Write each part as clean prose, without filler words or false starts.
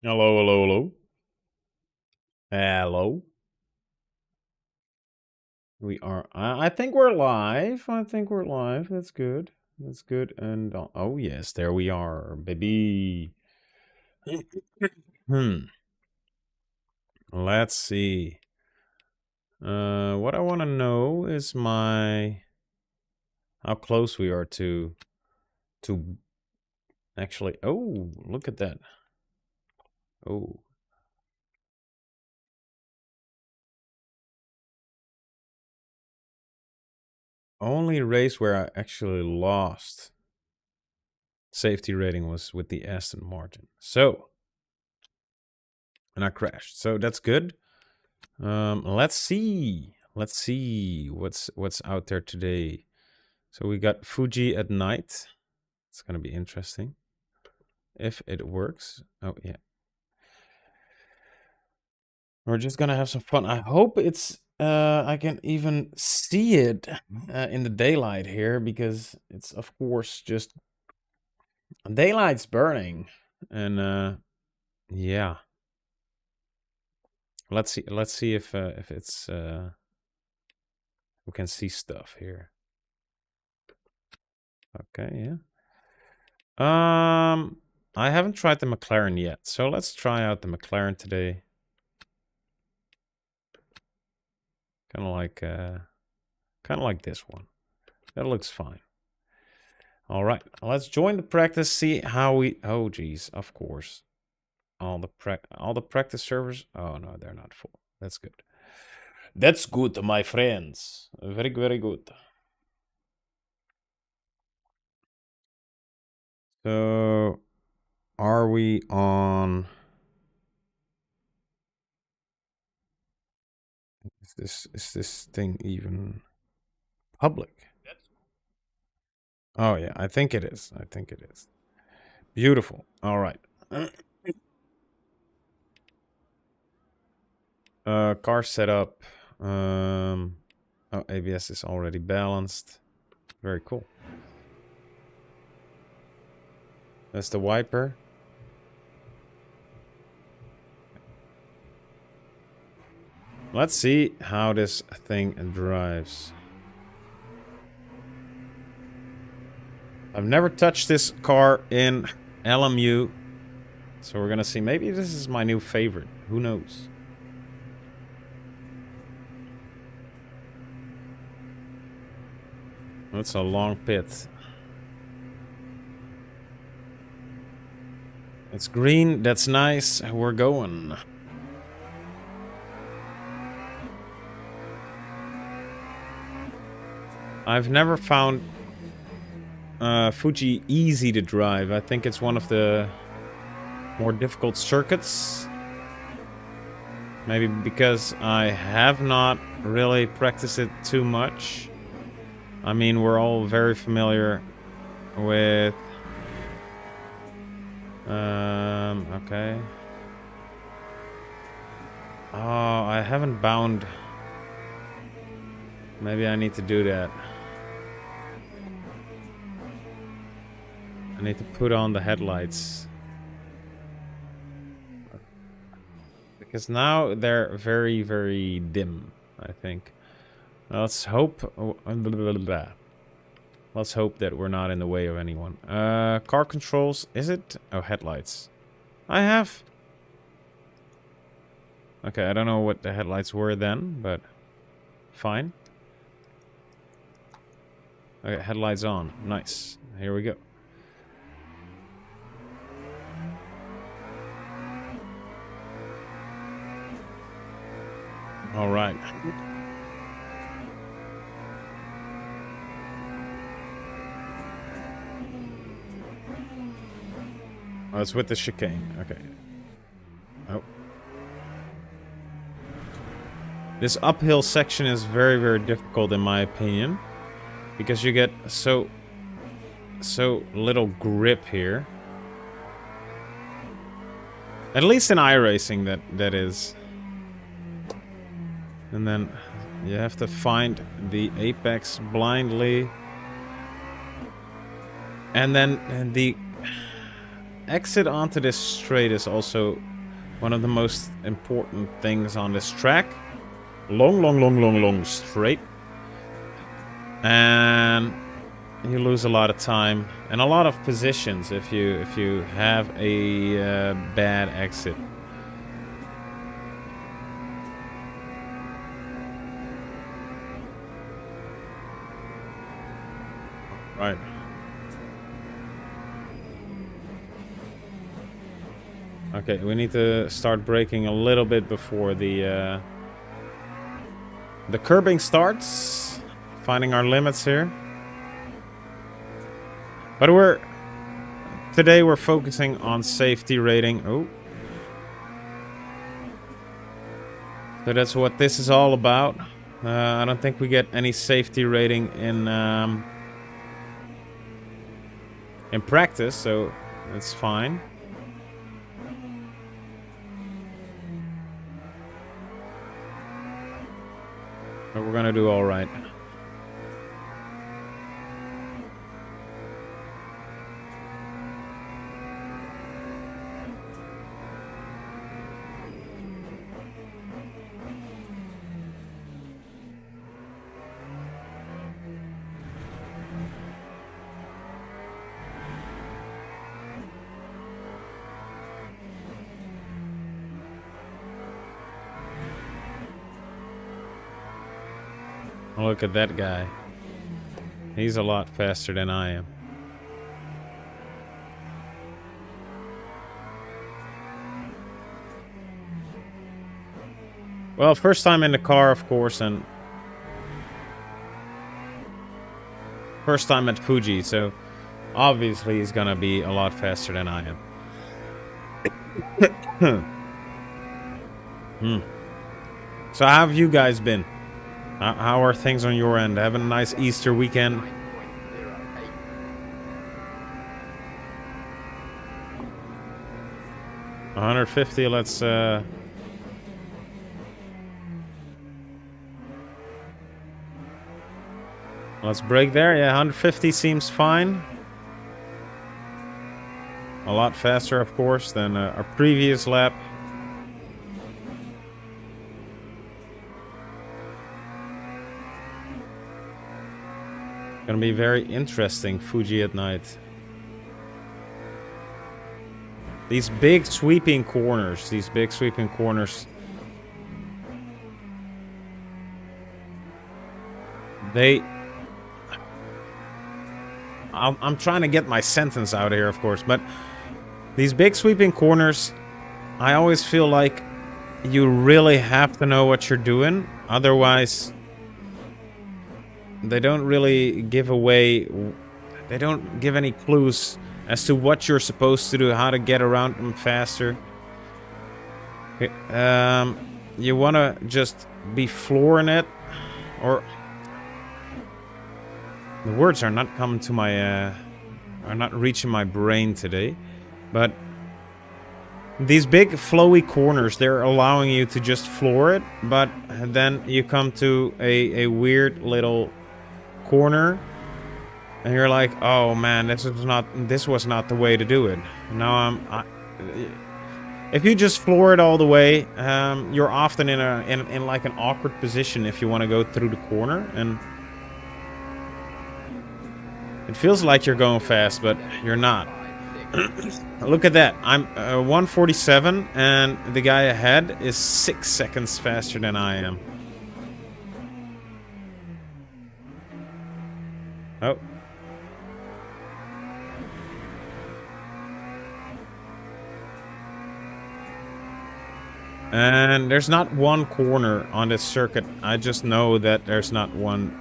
Hello, hello, hello. Hello. We are. I think we're live. I think we're live. That's good. That's good. And oh yes, there we are, baby. Hmm. Let's see. What I want to know is how close we are to actually. Oh, look at that. Oh, only race where I actually lost safety rating was with the Aston Martin. So, and I crashed. So that's good. Let's see. Let's see what's out there today. So we got Fuji at night. It's gonna be interesting if it works. Oh yeah, we're just gonna have some fun. I hope it's I can even see it in the daylight here because it's of course just daylight's burning, and yeah. Let's see if it's we can see stuff here. Okay, yeah. I haven't tried the McLaren yet, so let's try out the McLaren today. Kind of like this one. That looks fine. All right, let's join the practice. See how we. Oh, geez, of course. All the practice servers. Oh no, they're not full. That's good. That's good, my friends. Very, very good. So, are we on? Is this thing even public? Oh yeah, I think it is. I think it is. Beautiful. All right. Car setup. Oh, ABS is already balanced. Very cool. That's the wiper. Let's see how this thing drives. I've never touched this car in LMU, so we're gonna see. Maybe this is my new favorite. Who knows? That's a long pit. It's green. That's nice. We're going. I've never found Fuji easy to drive. I think it's one of the more difficult circuits. Maybe because I have not really practiced it too much. I mean, we're all very familiar with... okay. Oh, I haven't bound. Maybe I need to do that. I need to put on the headlights. Because now they're very, very dim, I think. Let's hope... Let's hope that we're not in the way of anyone. Car controls, is it? Oh, headlights. I have... Okay, I don't know what the headlights were then, but... Fine. Okay, headlights on. Nice. Here we go. All right. Oh, it's with the chicane. Okay. Oh. This uphill section is very, very difficult in my opinion. Because you get so little grip here. At least in iRacing, that is. And then you have to find the apex blindly. And then the exit onto this straight is also One of the most important things on this track. Long straight. And you lose a lot of time and a lot of positions if you have a bad exit. Right. Okay, we need to start braking a little bit before the curbing starts. Finding our limits here. But today we're focusing on safety rating. Oh. So that's what this is all about. I don't think we get any safety rating in practice, so that's fine. But we're gonna do all right. Look at that guy. He's a lot faster than I am. Well, first time in the car, of course, and first time at Fuji, so obviously he's gonna be a lot faster than I am. So how have you guys been? How are things on your end? Having a nice Easter weekend? $150, let's break there. Yeah, 150 seems fine. A lot faster, of course, than our previous lap. Gonna be very interesting, Fuji at night. These big sweeping corners, I'm trying to get my sentence out here, of course, but these big sweeping corners, I always feel like you really have to know what you're doing. Otherwise, they don't really give away, they don't give any clues as to what you're supposed to do, how to get around them faster. You want to just be flooring it, or the words are not coming to my, are not reaching my brain today, but these big flowy corners, they're allowing you to just floor it, but then you come to a weird little corner and you're like, oh man, this was not the way to do it. Now if you just floor it all the way, you're often in like an awkward position if you want to go through the corner, and it feels like you're going fast, but you're not. Look at that. I'm 147 and the guy ahead is 6 seconds faster than I am. Oh. And there's not one corner on this circuit. I just know that there's not one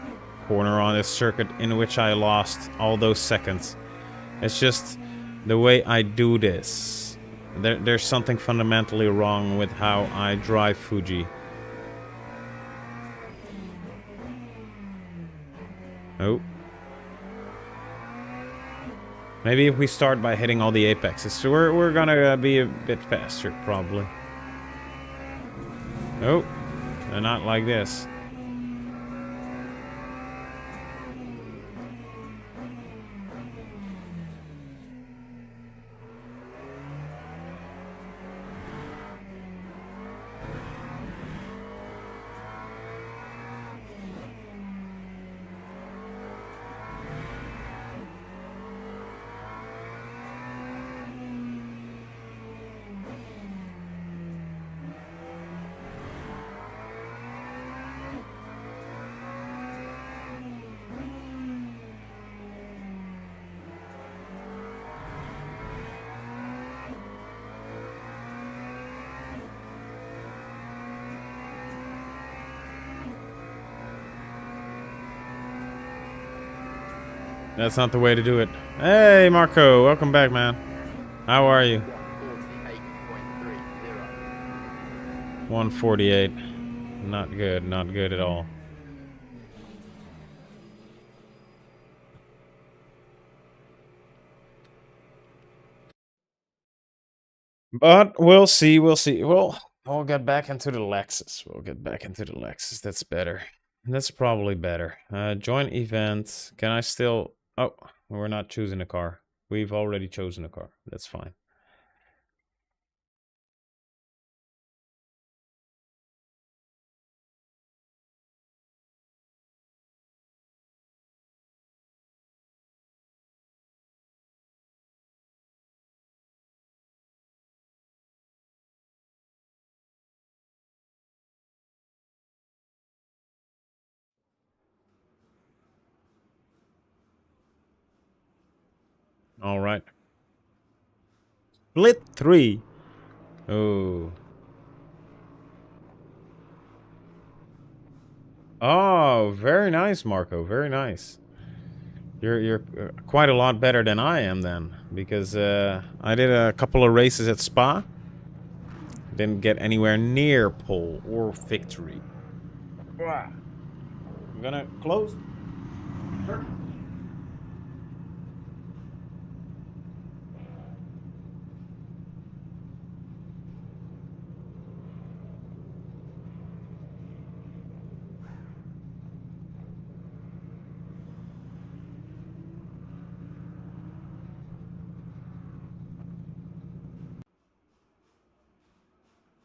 corner on this circuit in which I lost all those seconds. It's just the way I do this. There's something fundamentally wrong with how I drive Fuji. Oh. Maybe if we start by hitting all the apexes, so we're gonna be a bit faster, probably. Oh, and not like this. That's not the way to do it. Hey, Marco, welcome back, man. How are you? 148. Not good, not good at all. But we'll see, we'll see. We'll get back into the Lexus. We'll get back into the Lexus. That's better. That's probably better. Join event. Can I still... Oh, we're not choosing a car. We've already chosen a car. That's fine. All right. Split 3. Oh. Oh, very nice, Marco. Very nice. You're quite a lot better than I am then, because I did a couple of races at Spa. Didn't get anywhere near pole or victory. I'm gonna close.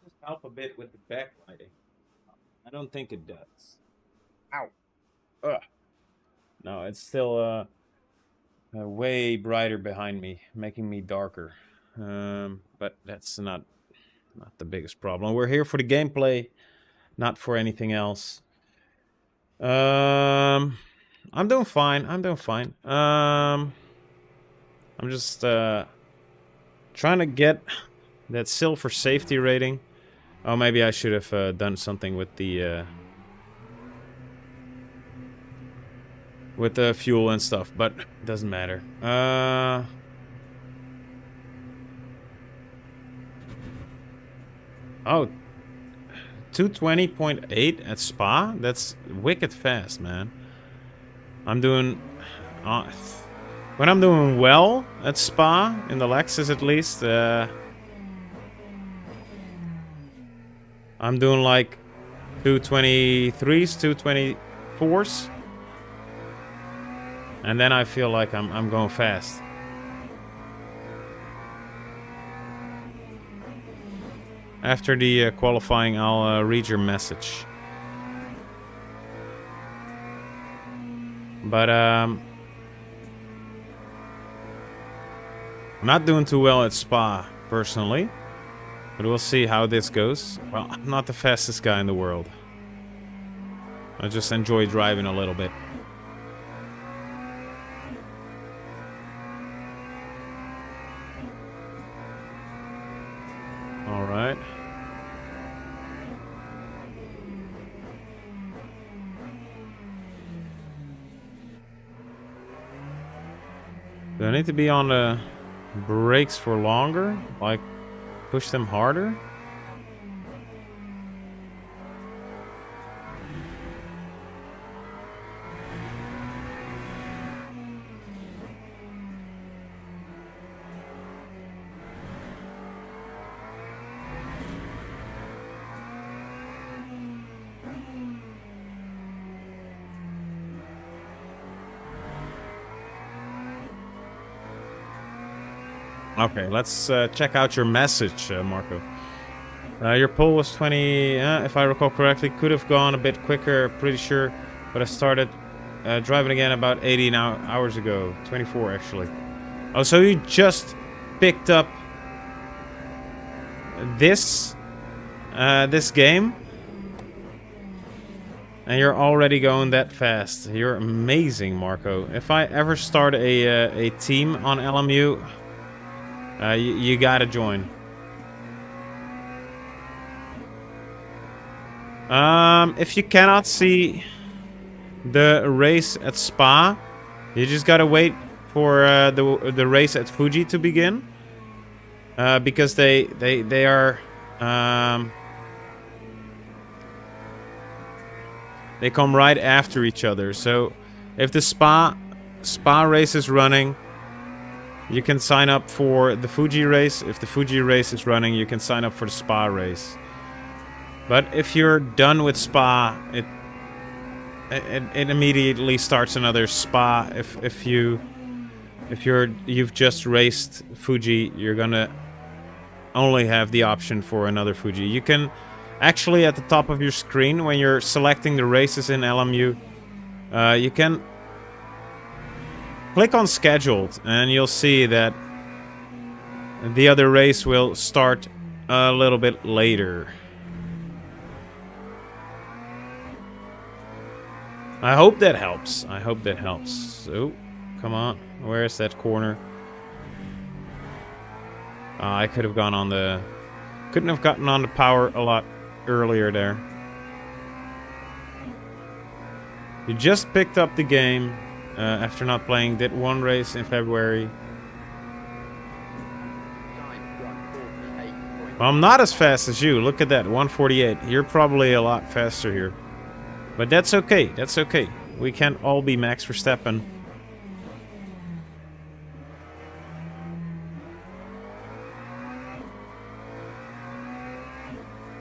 Just help a bit with the backlighting. I don't think it does. Ow. Ugh. No, it's still way brighter behind me, making me darker. But that's not the biggest problem. We're here for the gameplay, not for anything else. I'm doing fine. I'm doing fine. I'm just trying to get that silver safety rating. Oh, maybe I should have done something with the fuel and stuff, but it doesn't matter. Oh, 220.8 at Spa? That's wicked fast, man. I'm doing... when I'm doing well at Spa, in the Lexus at least, I'm doing like 223s, 224s. And then I feel like I'm going fast. After the qualifying, I'll read your message. But I'm not doing too well at Spa, personally. But we'll see how this goes. Well, I'm not the fastest guy in the world. I just enjoy driving a little bit. Alright. Do I need to be on the brakes for longer? Like, push them harder? Okay, let's check out your message, Marco. Your pole was 20, if I recall correctly. Could have gone a bit quicker, pretty sure. But I started driving again about 80 hours ago. 24, actually. Oh, so you just picked up this game? And you're already going that fast. You're amazing, Marco. If I ever start a team on LMU... you gotta join. If you cannot see the race at Spa, You just gotta wait for the race at Fuji to begin. Because they are... they come right after each other. So if the Spa race is running, you can sign up for the Fuji race. If the Fuji race is running, you can sign up for the Spa race. But if you're done with Spa, it immediately starts another Spa. If you've just raced Fuji, you're gonna only have the option for another Fuji. You can actually, at the top of your screen, when you're selecting the races in LMU, you can click on scheduled, and you'll see that the other race will start a little bit later. I hope that helps. I hope that helps. So, come on. Where's that corner? I could have gone on the... Couldn't have gotten on the power a lot earlier there. You just picked up the game after not playing. Did one race in February. Well, I'm not as fast as you. Look at that, 148. You're probably a lot faster here. But that's okay. That's okay. We can't all be Max Verstappen.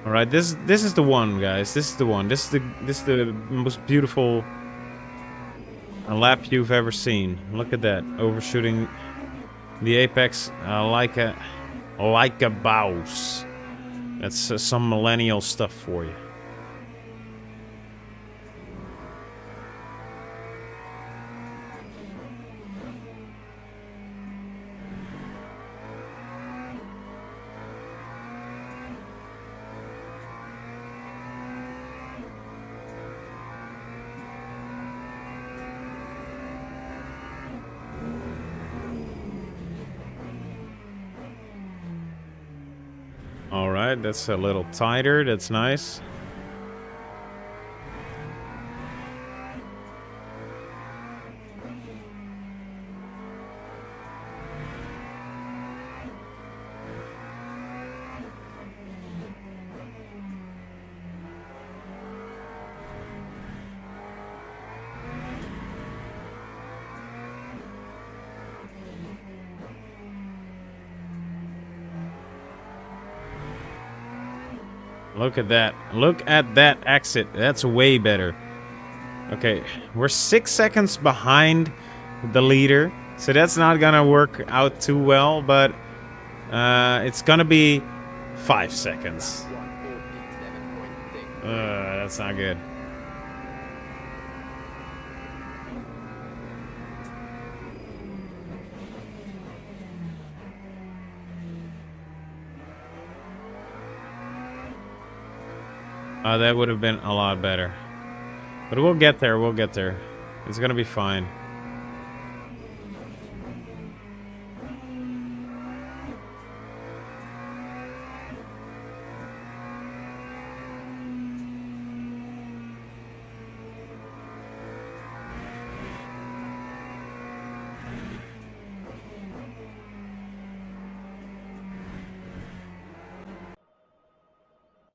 All right, this is the one, guys. This is the one. This is the most beautiful lap you've ever seen. Look at that, overshooting the apex like a boss. That's some millennial stuff for you. Alright, that's a little tighter. That's nice. Look at that. Look at that exit. That's way better. Okay, we're 6 seconds behind the leader. So that's not gonna work out too well, but it's gonna be 5 seconds. That's not good. That would have been a lot better. But we'll get there, we'll get there. It's gonna be fine.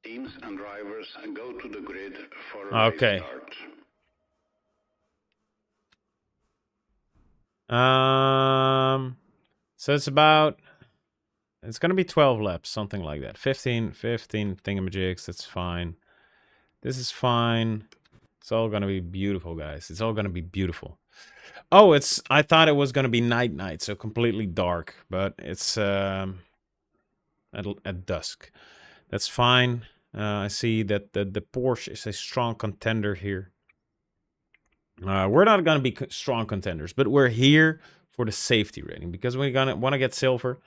Teams and drivers go to the grid for a Okay. start. So it's gonna be 12 laps, something like that. 15 thingamajigs, that's fine. This is fine. It's all gonna be beautiful, guys. It's all gonna be beautiful. Oh, I thought it was gonna be night, so completely dark, but it's at dusk. That's fine. I see that the Porsche is a strong contender here. We're not going to be strong contenders, but we're here for the safety rating because we're going to want to get silver.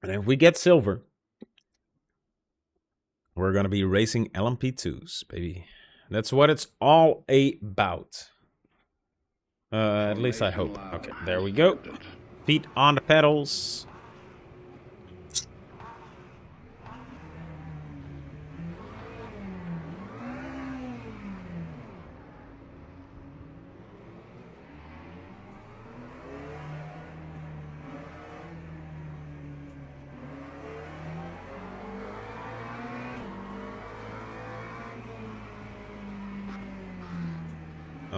And if we get silver, we're going to be racing LMP2s, baby. That's what it's all about. At least I hope. Okay, there we go. Feet on the pedals.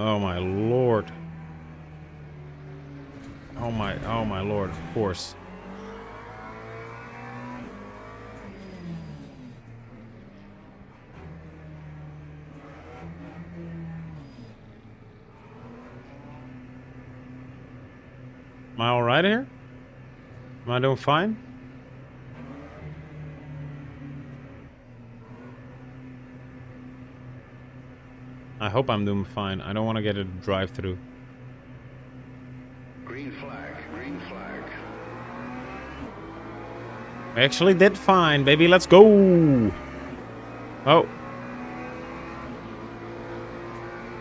Oh my lord. Oh my lord, of course. Am I alright here? Am I doing fine? I hope I'm doing fine. I don't want to get a drive-through. Green flag, green flag. I actually did fine, baby. Let's go. Oh.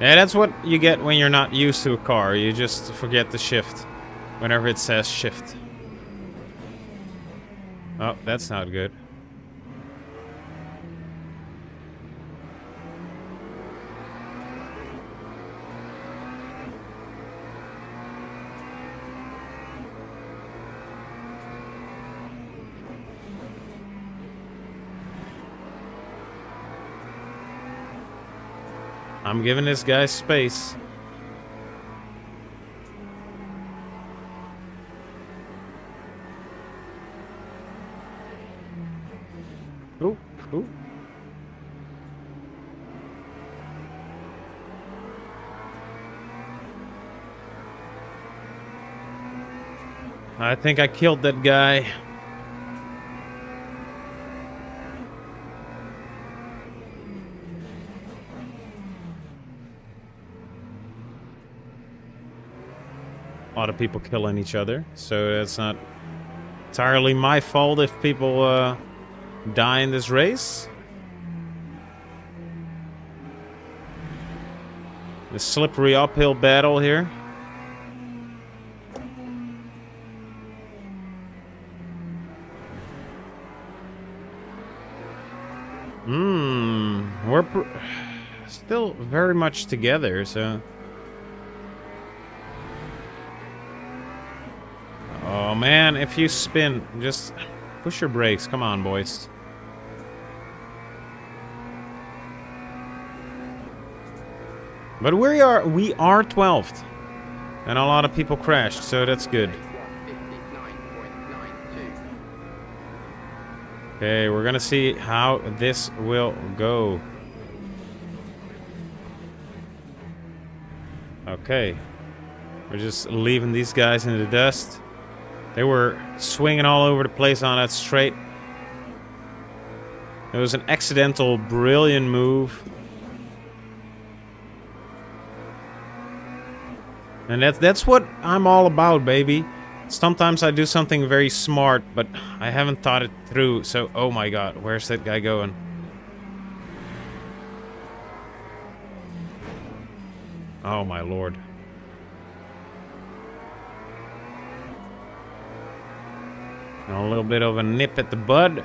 Yeah, that's what you get when you're not used to a car. You just forget the shift whenever it says shift. Oh, that's not good. I'm giving this guy space. Ooh, ooh. I think I killed that guy. A lot of people killing each other, so that's not entirely my fault if people die in this race. The slippery uphill battle here. We're still very much together, so... Oh man, if you spin, just push your brakes. Come on, boys. But we are 12th. And a lot of people crashed, so that's good. Okay, we're gonna see how this will go. Okay. We're just leaving these guys in the dust. They were swinging all over the place on that straight. It was an accidental, brilliant move. And that's what I'm all about, baby. Sometimes I do something very smart, but I haven't thought it through. So, oh my god, where's that guy going? Oh my lord. A little bit of a nip at the bud.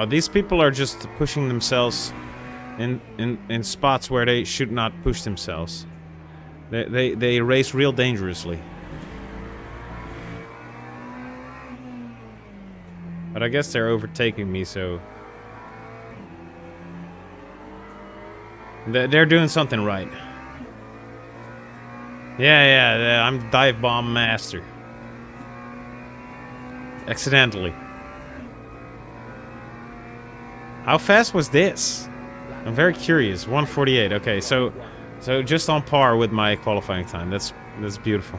These people are just pushing themselves in spots where they should not push themselves. They race real dangerously. But I guess they're overtaking me, so... They're doing something right. Yeah, I'm dive bomb master. Accidentally. How fast was this? I'm very curious. 1:48. Okay, so just on par with my qualifying time. That's beautiful.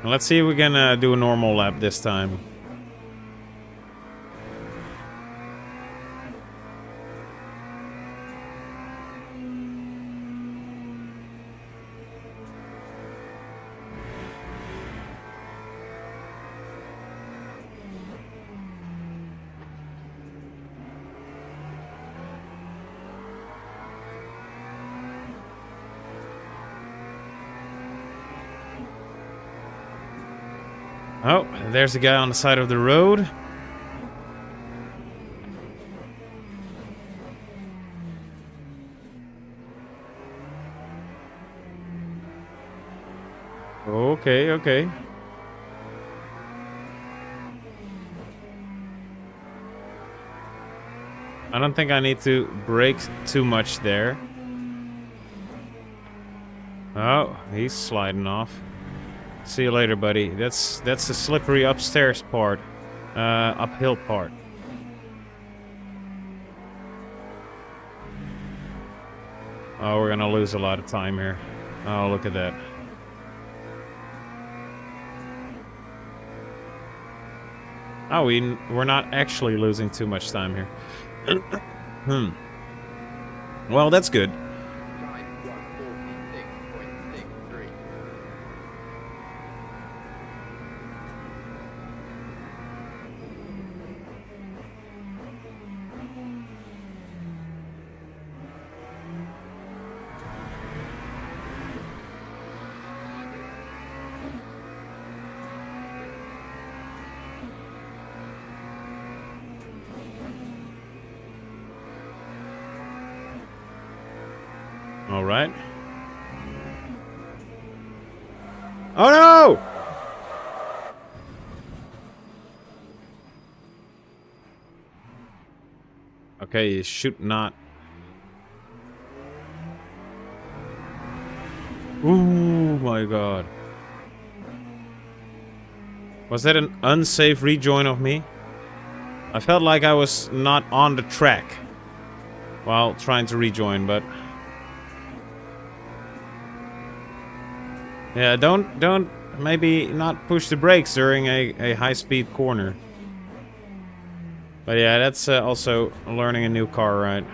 Let's see if we can do a normal lap this time. Oh, there's a guy on the side of the road. Okay, okay. I don't think I need to brake too much there. Oh, he's sliding off. See you later, buddy. That's the slippery upstairs part. Uphill part. Oh, we're gonna lose a lot of time here. Oh, look at that. Oh, we're not actually losing too much time here. Well, that's good. All right. Oh no! Okay, you should not. Ooh, my God. Was that an unsafe rejoin of me? I felt like I was not on the track while trying to rejoin, but... Yeah, don't maybe not push the brakes during a high-speed corner. But yeah, that's also learning a new car, right?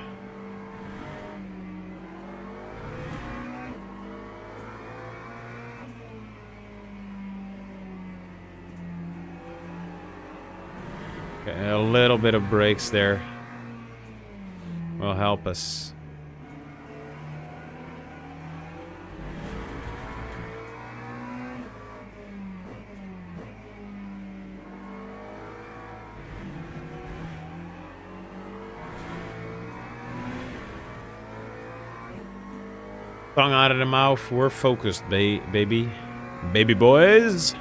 Okay, a little bit of brakes there will help us. Tongue out of the mouth, we're focused, baby. Baby boys.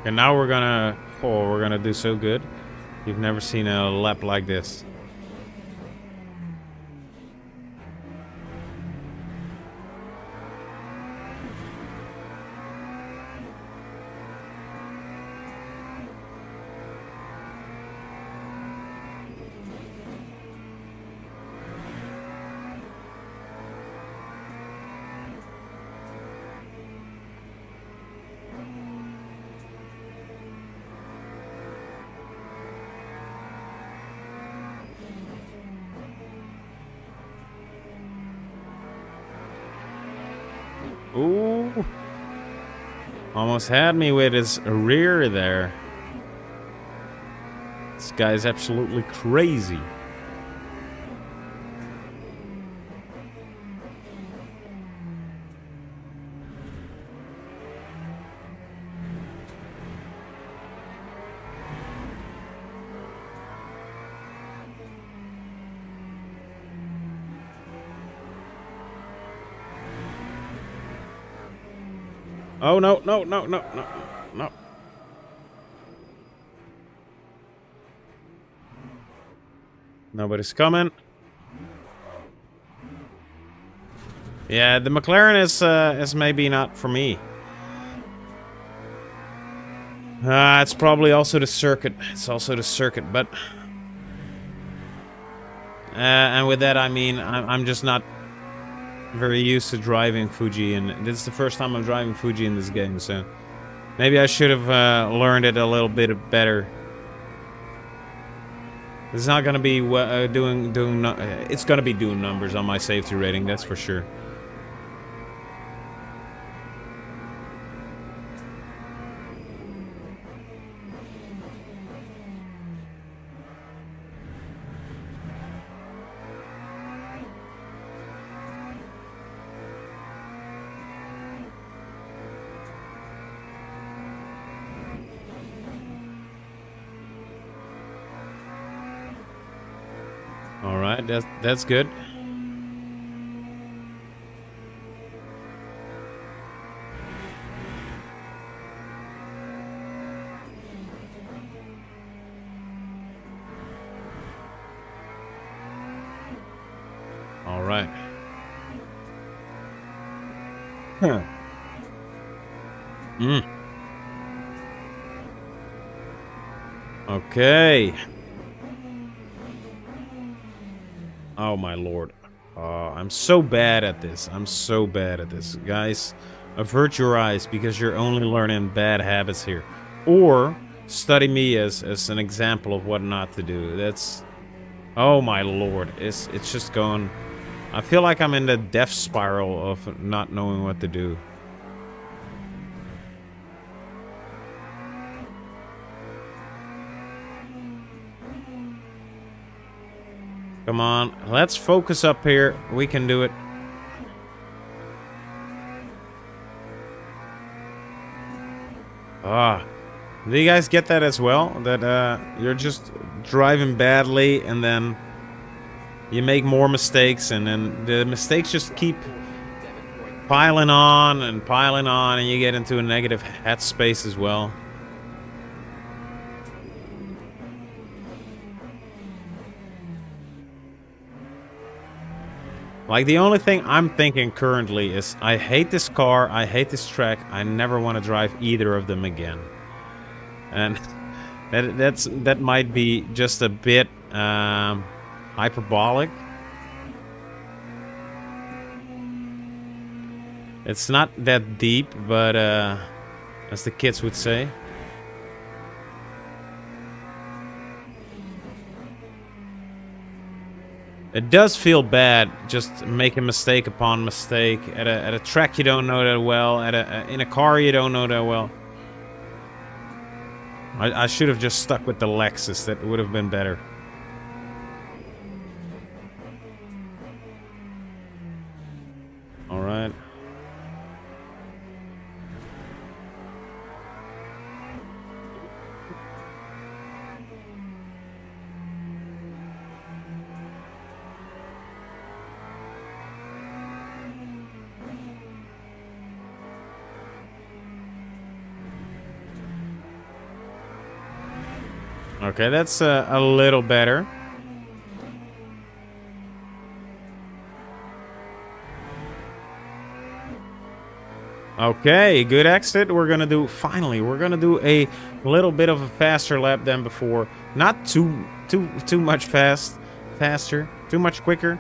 And now we're gonna do so good. You've never seen a lap like this. Ooh. Almost had me with his rear there. This guy's absolutely crazy. Oh, no, no, no, no, no, no. Nobody's coming. Yeah, the McLaren is maybe not for me. It's probably also the circuit. It's also the circuit, but... and with that, I mean, I'm just not very used to driving Fuji, and this is the first time I'm driving Fuji in this game, so maybe I should have learned it a little bit better. It's not gonna be it's gonna be doing numbers on my safety rating, that's for sure. All right, that's good. All right. Huh. Okay. Oh my lord. I'm so bad at this. I'm so bad at this. Guys, avert your eyes because you're only learning bad habits here. Or study me as an example of what not to do. That's... Oh my lord. It's just going... I feel like I'm in the death spiral of not knowing what to do. Come on, let's focus up here. We can do it. Do you guys get that as well? That you're just driving badly and then you make more mistakes and then the mistakes just keep piling on and you get into a negative headspace as well. Like, the only thing I'm thinking currently is, I hate this car, I hate this track, I never want to drive either of them again. And that might be just a bit hyperbolic. It's not that deep, but as the kids would say. It does feel bad just making mistake upon mistake at a track you don't know that well, in a car you don't know that well. I should have just stuck with the Lexus. That would have been better. All right. Okay, that's a little better. Okay, good exit. We're gonna do, finally, we're gonna do a little bit of a faster lap than before. Not too much faster, too much quicker.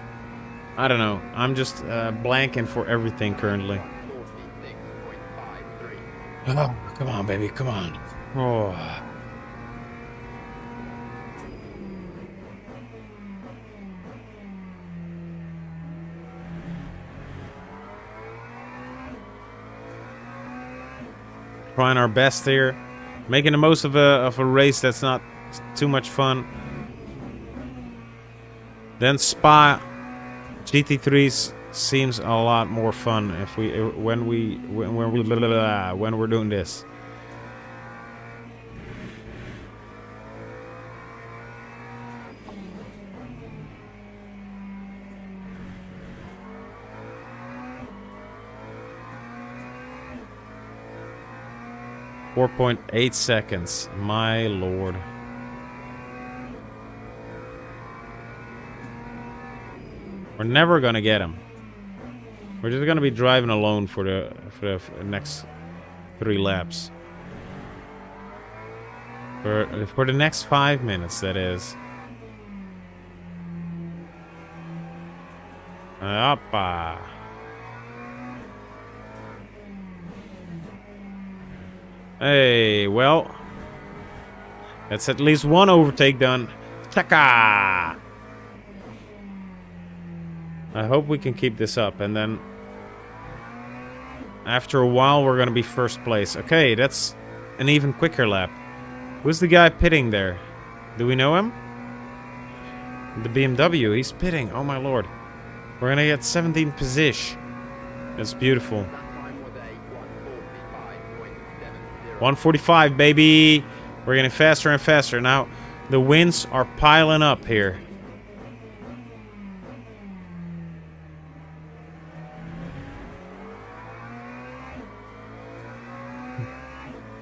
I don't know. I'm just blanking for everything currently. Oh, come on, baby, come on. Oh. Trying our best here, making the most of a race that's not too much fun. Then Spa GT3s seems a lot more fun if when we're doing this. .8 seconds, my lord. We're never gonna get him. We're just gonna be driving alone for the next 3 laps. For the next 5 minutes, that is. Oppa. Hey, well, that's at least one overtake done. Chaka! I hope we can keep this up, and then after a while we're gonna be first place. Okay, that's an even quicker lap. Who's the guy pitting there? Do we know him? The BMW, he's pitting. Oh my lord. We're gonna get 17th position. That's beautiful. 145, baby. We're getting faster and faster. Now, the wins are piling up here.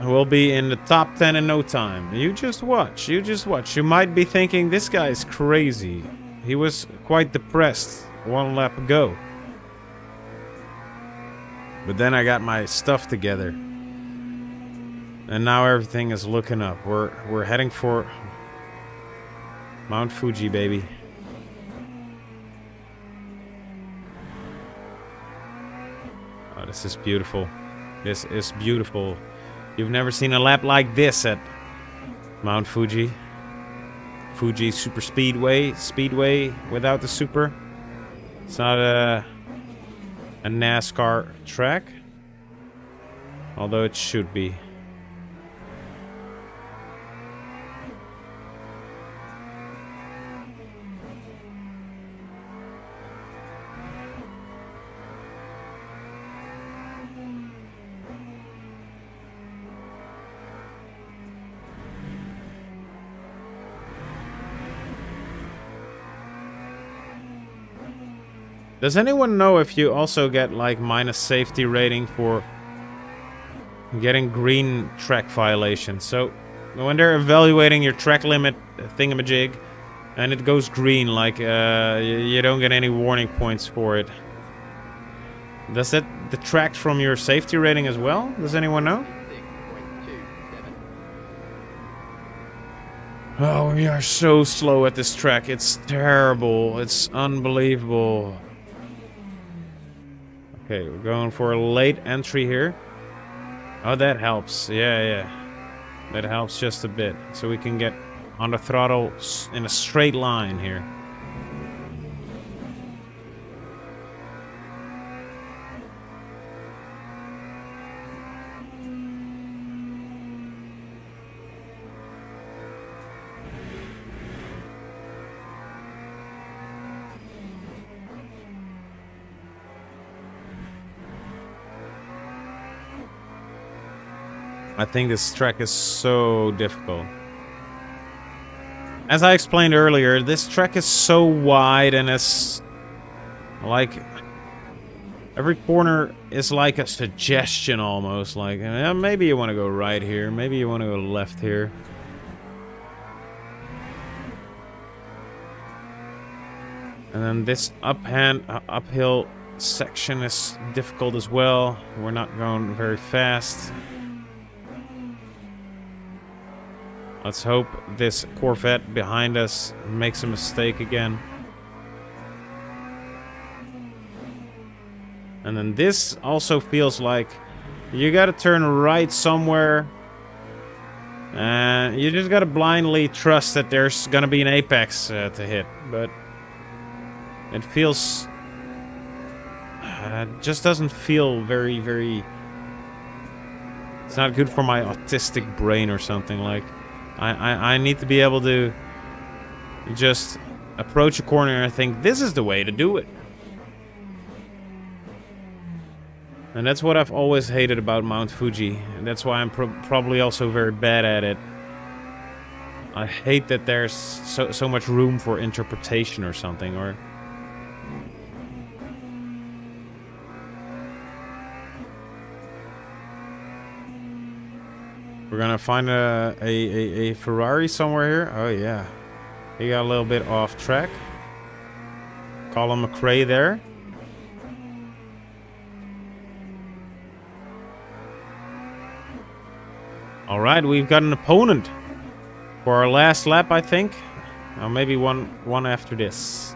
we'll be in the top 10 in no time. You just watch. You just watch. You might be thinking, this guy is crazy. He was quite depressed one lap ago. But then I got my stuff together. And now everything is looking up. We're heading for Mount Fuji, baby. Oh, this is beautiful. This is beautiful. You've never seen a lap like this at Mount Fuji. Fuji Super Speedway. Speedway without the super. It's not a NASCAR track. Although it should be. Does anyone know if you also get like minus safety rating for getting green track violations? So when they're evaluating your track limit thingamajig and it goes green, like you don't get any warning points for it. Does that detract from your safety rating as well? Does anyone know? Oh, we are so slow at this track. It's terrible. It's unbelievable. Okay, we're going for a late entry here. Oh, that helps. Yeah. That helps just a bit. So we can get on the throttle in a straight line here. I think this track is so difficult. As I explained earlier, this track is so wide and it's like every corner is like a suggestion almost. Like maybe you want to go right here, maybe you want to go left here. And then this uphill section is difficult as well. We're not going very fast. Let's hope this Corvette behind us makes a mistake again. And then this also feels like you gotta turn right somewhere. And you just gotta blindly trust that there's gonna be an apex to hit. But it feels... just doesn't feel very... It's not good for my autistic brain or something. Like, I need to be able to just approach a corner and think, this is the way to do it. And that's what I've always hated about Mount Fuji. And that's why I'm probably also very bad at it. I hate that there's so much room for interpretation or something, or... We're gonna find a Ferrari somewhere here. Oh yeah, he got a little bit off track. Colin McRae there. All right, we've got an opponent for our last lap, I think. Or maybe one after this.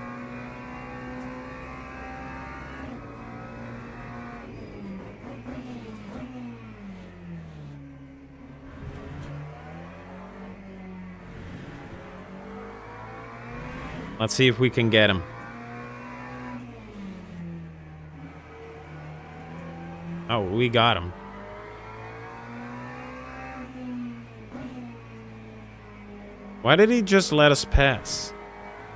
Let's see if we can get him. Oh, we got him. Why did he just let us pass?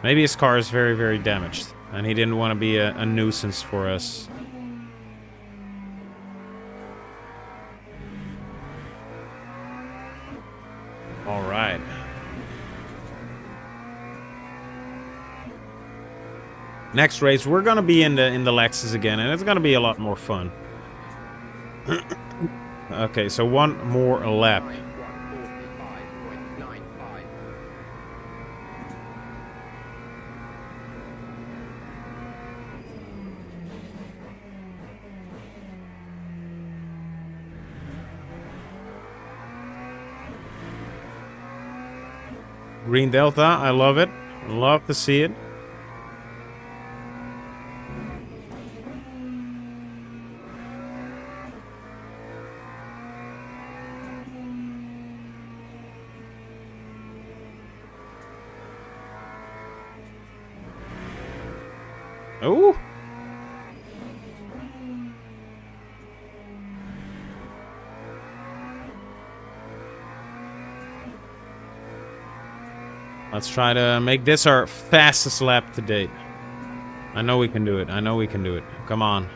Maybe his car is very damaged, and he didn't want to be a nuisance for us. All right. Next race, we're gonna be in the Lexus again, and it's gonna be a lot more fun. Okay, so one more lap. Green Delta, I love it. Love to see it. Oh! Let's try to make this our fastest lap to date. I know we can do it. I know we can do it. Come on.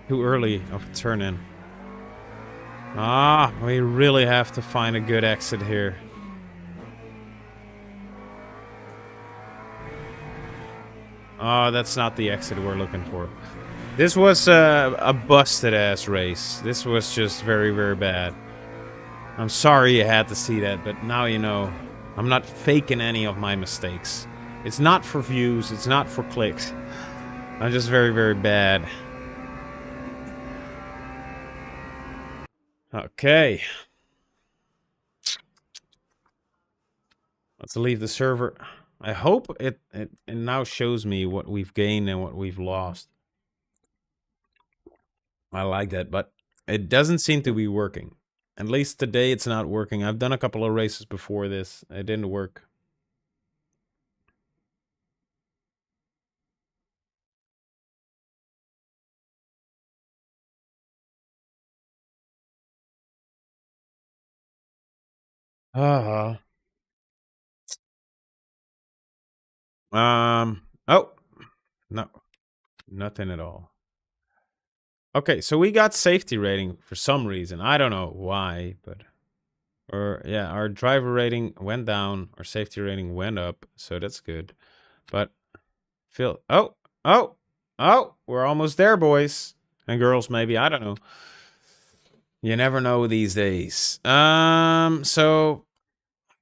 Too early of a turn in. Ah, we really have to find a good exit here. Oh, that's not the exit we're looking for. This was a busted-ass race. This was just very, very bad. I'm sorry you had to see that, but now you know. I'm not faking any of my mistakes. It's not for views. It's not for clicks. I'm just very, very bad. Okay. Let's leave the server. I hope it now shows me what we've gained and what we've lost. I like that, but it doesn't seem to be working. At least today it's not working. I've done a couple of races before this. It didn't work. Uh-huh. Oh. No. Nothing at all. Okay, so we got safety rating for some reason. I don't know why, but... Or, yeah, our driver rating went down. Our safety rating went up, so that's good. But... Oh! We're almost there, boys. And girls, maybe. I don't know. You never know these days. So...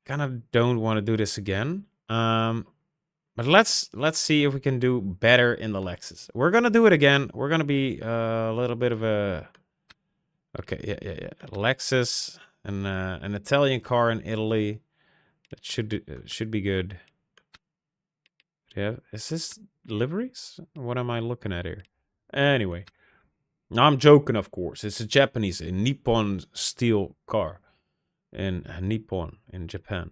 Kind of don't want to do this again. But let's see if we can do better in the Lexus. We're gonna do it again. We're gonna be a little bit of a... Okay, yeah. Lexus, and an Italian car in Italy. That should be good. Yeah, is this liveries? What am I looking at here? Anyway, I'm joking, of course. It's a Japanese, a Nippon steel car in Nippon in Japan.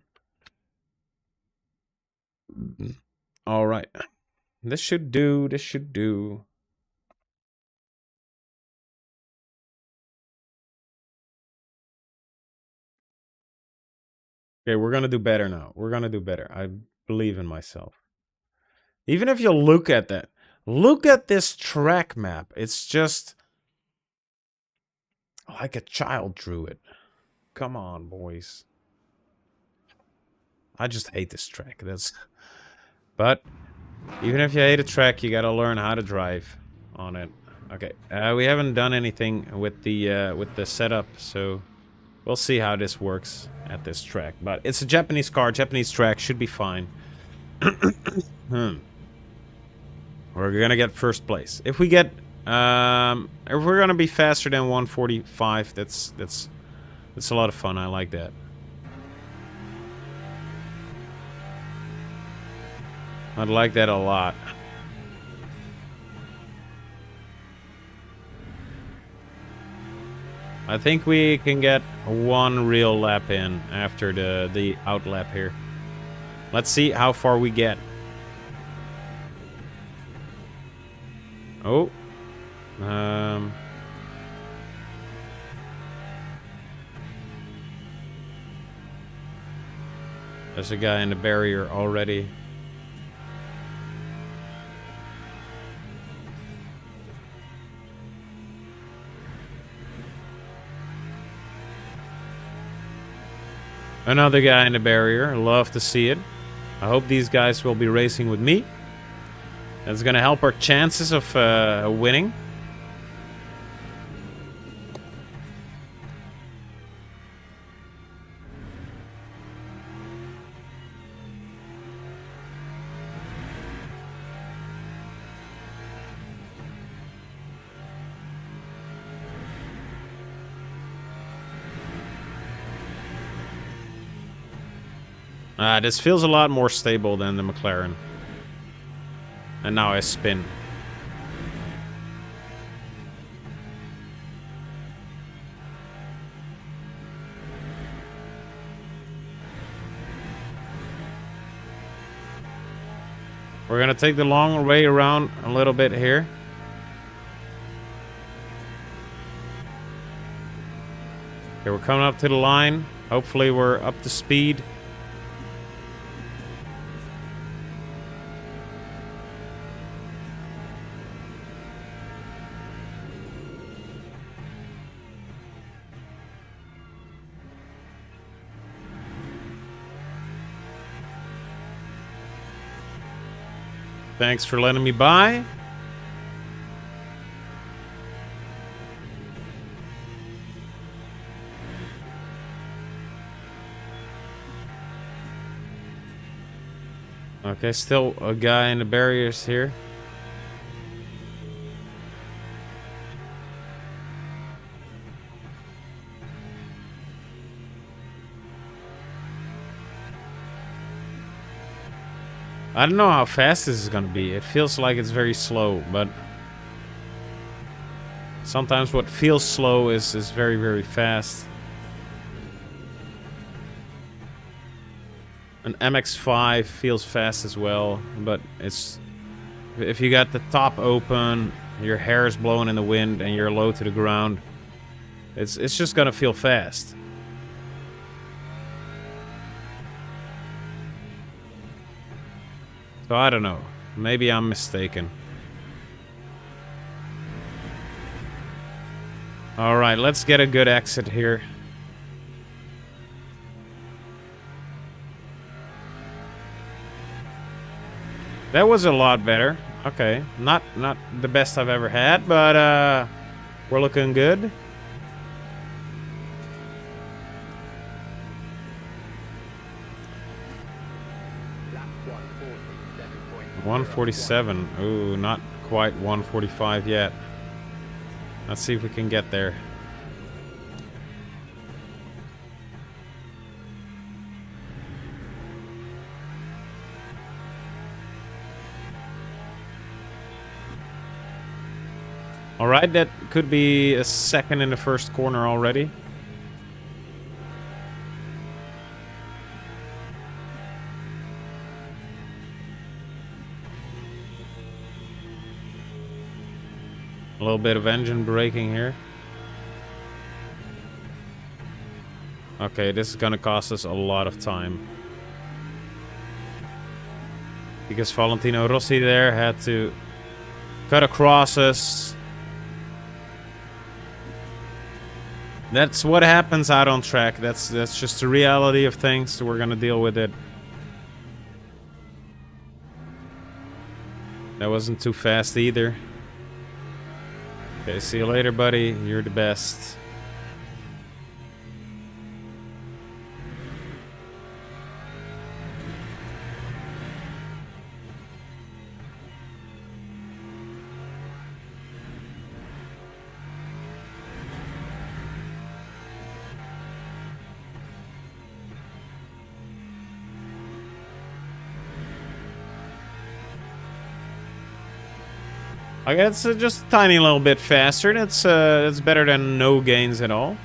All right, this should do. This should do. Okay, we're gonna do better now. We're gonna do better. I believe in myself. Even if you look at that, look at this track map. It's just like a child drew it. Come on, boys. I just hate this track. But even if you hate a track, you gotta learn how to drive on it. Okay, we haven't done anything with the setup, so we'll see how this works at this track. But it's a Japanese car, Japanese track, should be fine. We're gonna get first place. If we get, if we're gonna be faster than 145, that's a lot of fun. I like that. I'd like that a lot. I think we can get one real lap in after the out lap here. Let's see how far we get. Oh. There's a guy in the barrier already. Another guy in the barrier. Love to see it. I hope these guys will be racing with me. That's gonna help our chances of winning. This feels a lot more stable than the McLaren. And now I spin. We're gonna take the long way around a little bit here. Okay, we're coming up to the line. Hopefully we're up to speed. Thanks for letting me by. Okay, still a guy in the barriers here. I don't know how fast this is gonna be. It feels like it's very slow, but sometimes what feels slow is very, very fast. An MX-5 feels fast as well, but it's... if you got the top open, your hair is blowing in the wind, and you're low to the ground, it's just gonna feel fast. So I don't know. Maybe I'm mistaken. Alright, let's get a good exit here. That was a lot better. Okay. Not the best I've ever had, but we're looking good. Lap 147. Ooh, not quite 145 yet. Let's see if we can get there. Alright, that could be a second in the first corner already. A little bit of engine braking here. Okay, this is gonna cost us a lot of time. Because Valentino Rossi there had to cut across us. That's what happens out on track. That's just the reality of things, so we're gonna deal with it. That wasn't too fast either. Okay, see you later, buddy. You're the best. I guess just a tiny little bit faster. That's better than no gains at all.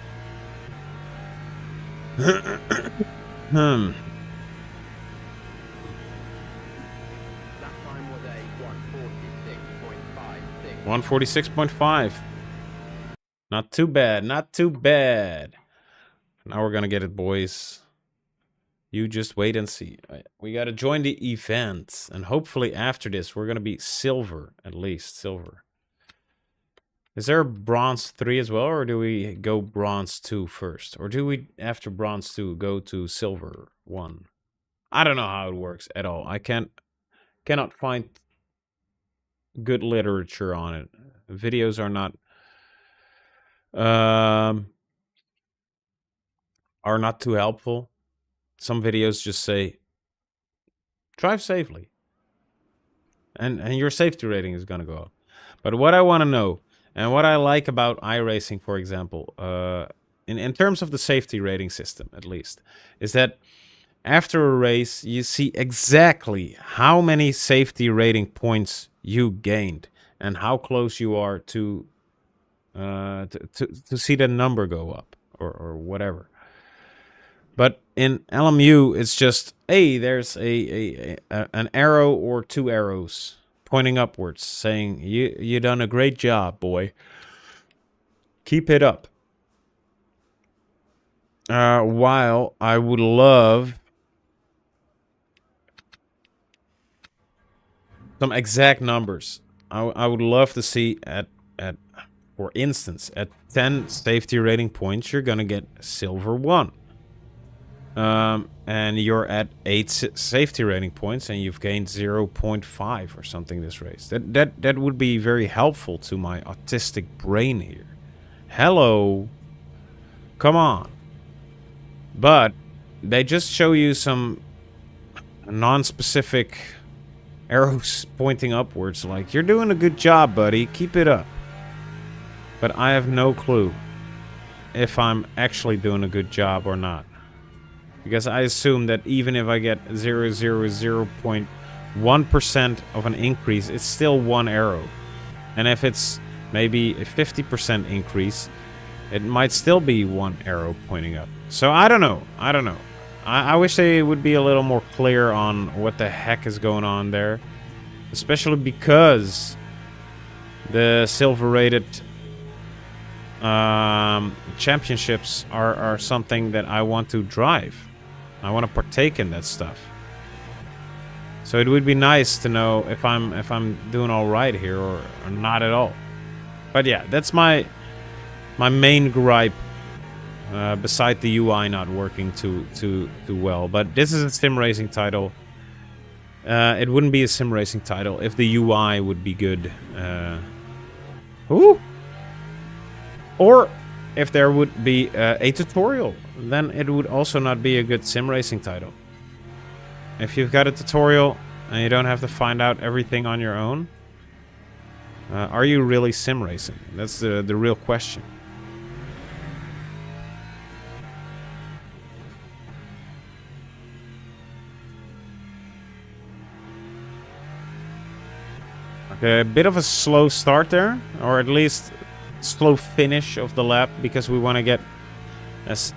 Lap time was a 146.56. 146.5. Not too bad, not too bad. Now we're gonna get it, boys. You just wait and see. We gotta join the event, and hopefully after this, we're gonna be silver, at least silver. Is there a bronze 3 as well, or do we go bronze 2 first? Or do we, after bronze 2, go to silver 1? I don't know how it works at all. I cannot find good literature on it. Videos are not too helpful. Some videos just say drive safely, and your safety rating is gonna go up. But what I want to know, and what I like about iRacing, for example, in terms of the safety rating system, at least, is that after a race, you see exactly how many safety rating points you gained and how close you are to see the number go up or whatever. But in LMU, it's just, hey, there's an arrow or 2 arrows pointing upwards, saying you done a great job, boy. Keep it up. While I would love some exact numbers. I would love to see at for instance, at 10 safety rating points, you're gonna get silver 1. And you're at 8 safety rating points, and you've gained 0.5 or something this race. That would be very helpful to my autistic brain here. Hello, come on. But they just show you some non-specific arrows pointing upwards, like, you're doing a good job, buddy, keep it up. But I have no clue if I'm actually doing a good job or not. Because I assume that even if I get 0.1% of an increase, it's still 1 arrow. And if it's maybe a 50% increase, it might still be 1 arrow pointing up. So I don't know. I wish they would be a little more clear on what the heck is going on there. Especially because the silver rated championships are something that I want to drive. I want to partake in that stuff. So it would be nice to know if I'm doing all right here or not at all. But yeah, that's my main gripe. Beside the UI not working too well. But this is a sim racing title. It wouldn't be a sim racing title if the UI would be good. Ooh. Or if there would be a tutorial, then it would also not be a good sim racing title. If you've got a tutorial and you don't have to find out everything on your own, are you really sim racing? That's the real question. Okay, a bit of a slow start there, or at least slow finish of the lap, because we want to get as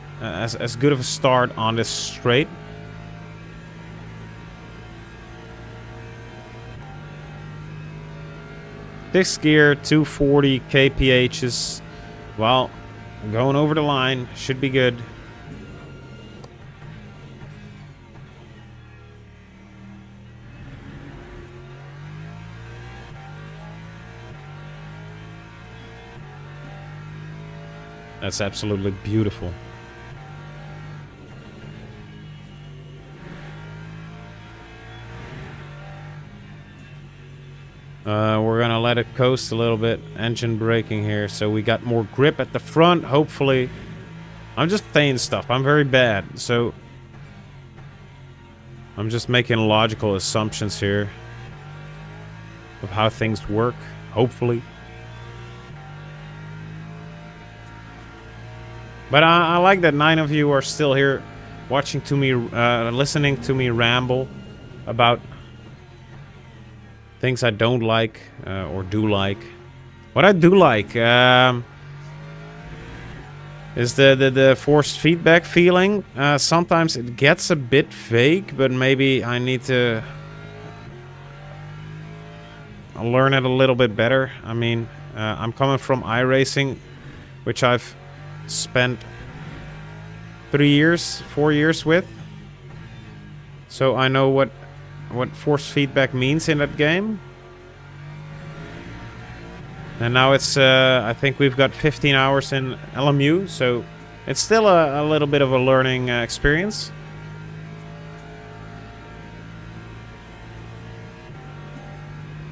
good of a start on this straight. Sixth gear, 240 kph's. Well, going over the line should be good. That's absolutely beautiful. We're gonna let it coast a little bit. Engine braking here, so we got more grip at the front, hopefully. I'm just saying stuff. I'm very bad, so I'm just making logical assumptions here of how things work, hopefully. But I like that 9 of you are still here watching to me, listening to me ramble about things I don't like or do like. What I do like is the forced feedback feeling. Sometimes it gets a bit vague, but maybe I need to learn it a little bit better. I mean, I'm coming from iRacing, which I've spent 4 years with. so I know what force feedback means in that game. And now it's, I think we've got 15 hours in LMU, so it's still a little bit of a learning experience.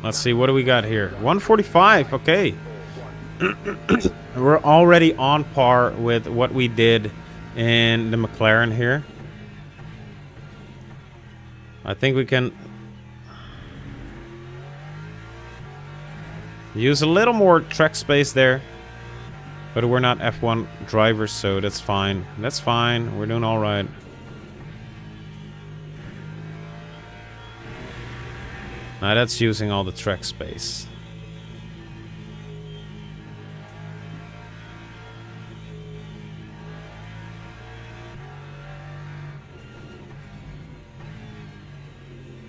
Let's see, what do we got here? 145, okay. We're already on par with what we did in the McLaren here. I think we can use a little more track space there. But we're not F1 drivers, so that's fine. That's fine. We're doing all right. Now that's using all the track space.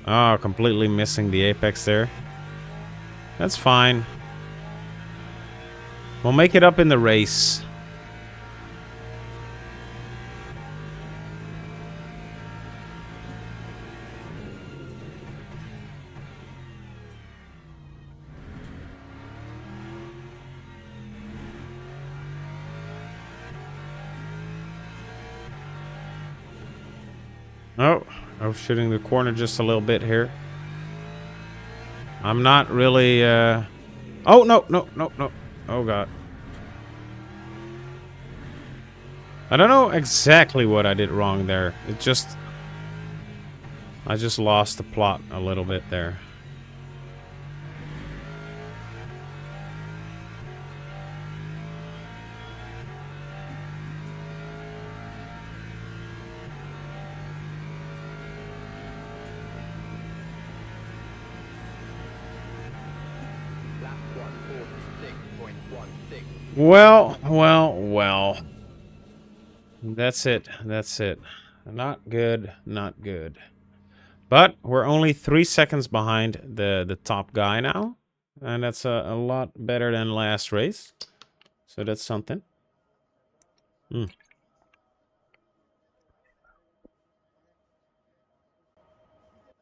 Oh, completely missing the apex there. That's fine. We'll make it up in the race. Oh, I'm shooting the corner just a little bit here. I'm not really, Oh, no, no, no, no. Oh, God. I don't know exactly what I did wrong there. It just... I just lost the plot a little bit there. Well. That's it. That's it. Not good. Not good. But we're only 3 seconds behind the top guy now. And that's a lot better than last race. So that's something.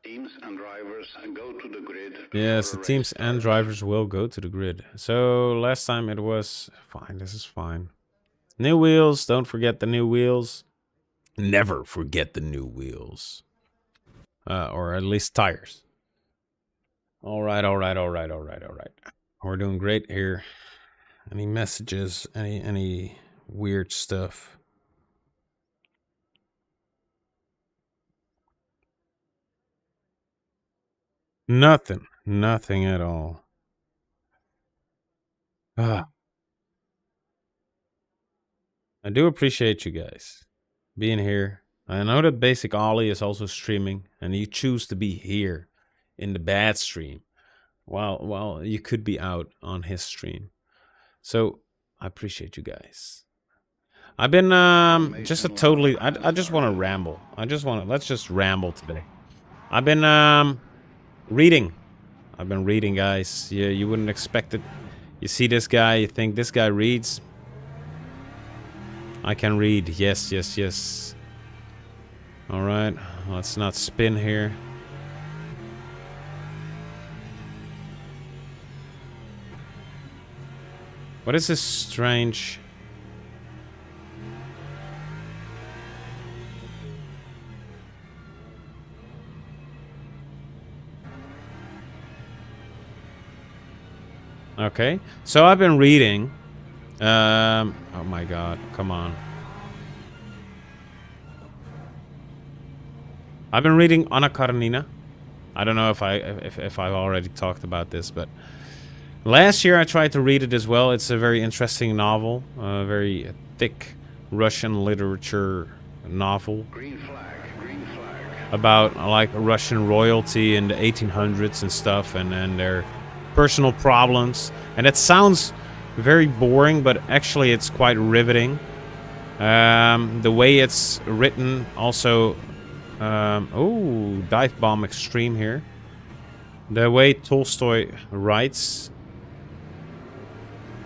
Teams and drivers go to the grid. Yes, the teams and drivers will go to the grid. So last time it was fine. This is fine. New wheels. Don't forget the new wheels. Never forget the new wheels. Or at least tires. All right. We're doing great here. Any messages? Any weird stuff? Nothing. Nothing at all. I do appreciate you guys being here. I know that Basic Ollie is also streaming, and you choose to be here in the bad stream. Well, you could be out on his stream. So I appreciate you guys. I've been just a totally. I just want to ramble. Let's just ramble today. I've been reading. I've been reading, guys. Yeah, you wouldn't expect it. You see this guy, you think this guy reads. I can read. Yes. All right, let's not spin here. What is this strange... Okay, so I've been reading. Oh my God, come on. I've been reading Anna Karenina. I don't know if I've already talked about this, but last year I tried to read it as well. It's a very interesting novel, a very thick Russian literature novel. Green flag. About like Russian royalty in the 1800s and stuff, and their personal problems. And it sounds very boring, but actually it's quite riveting. The way it's written also... oh, Dive Bomb Extreme here. The way Tolstoy writes...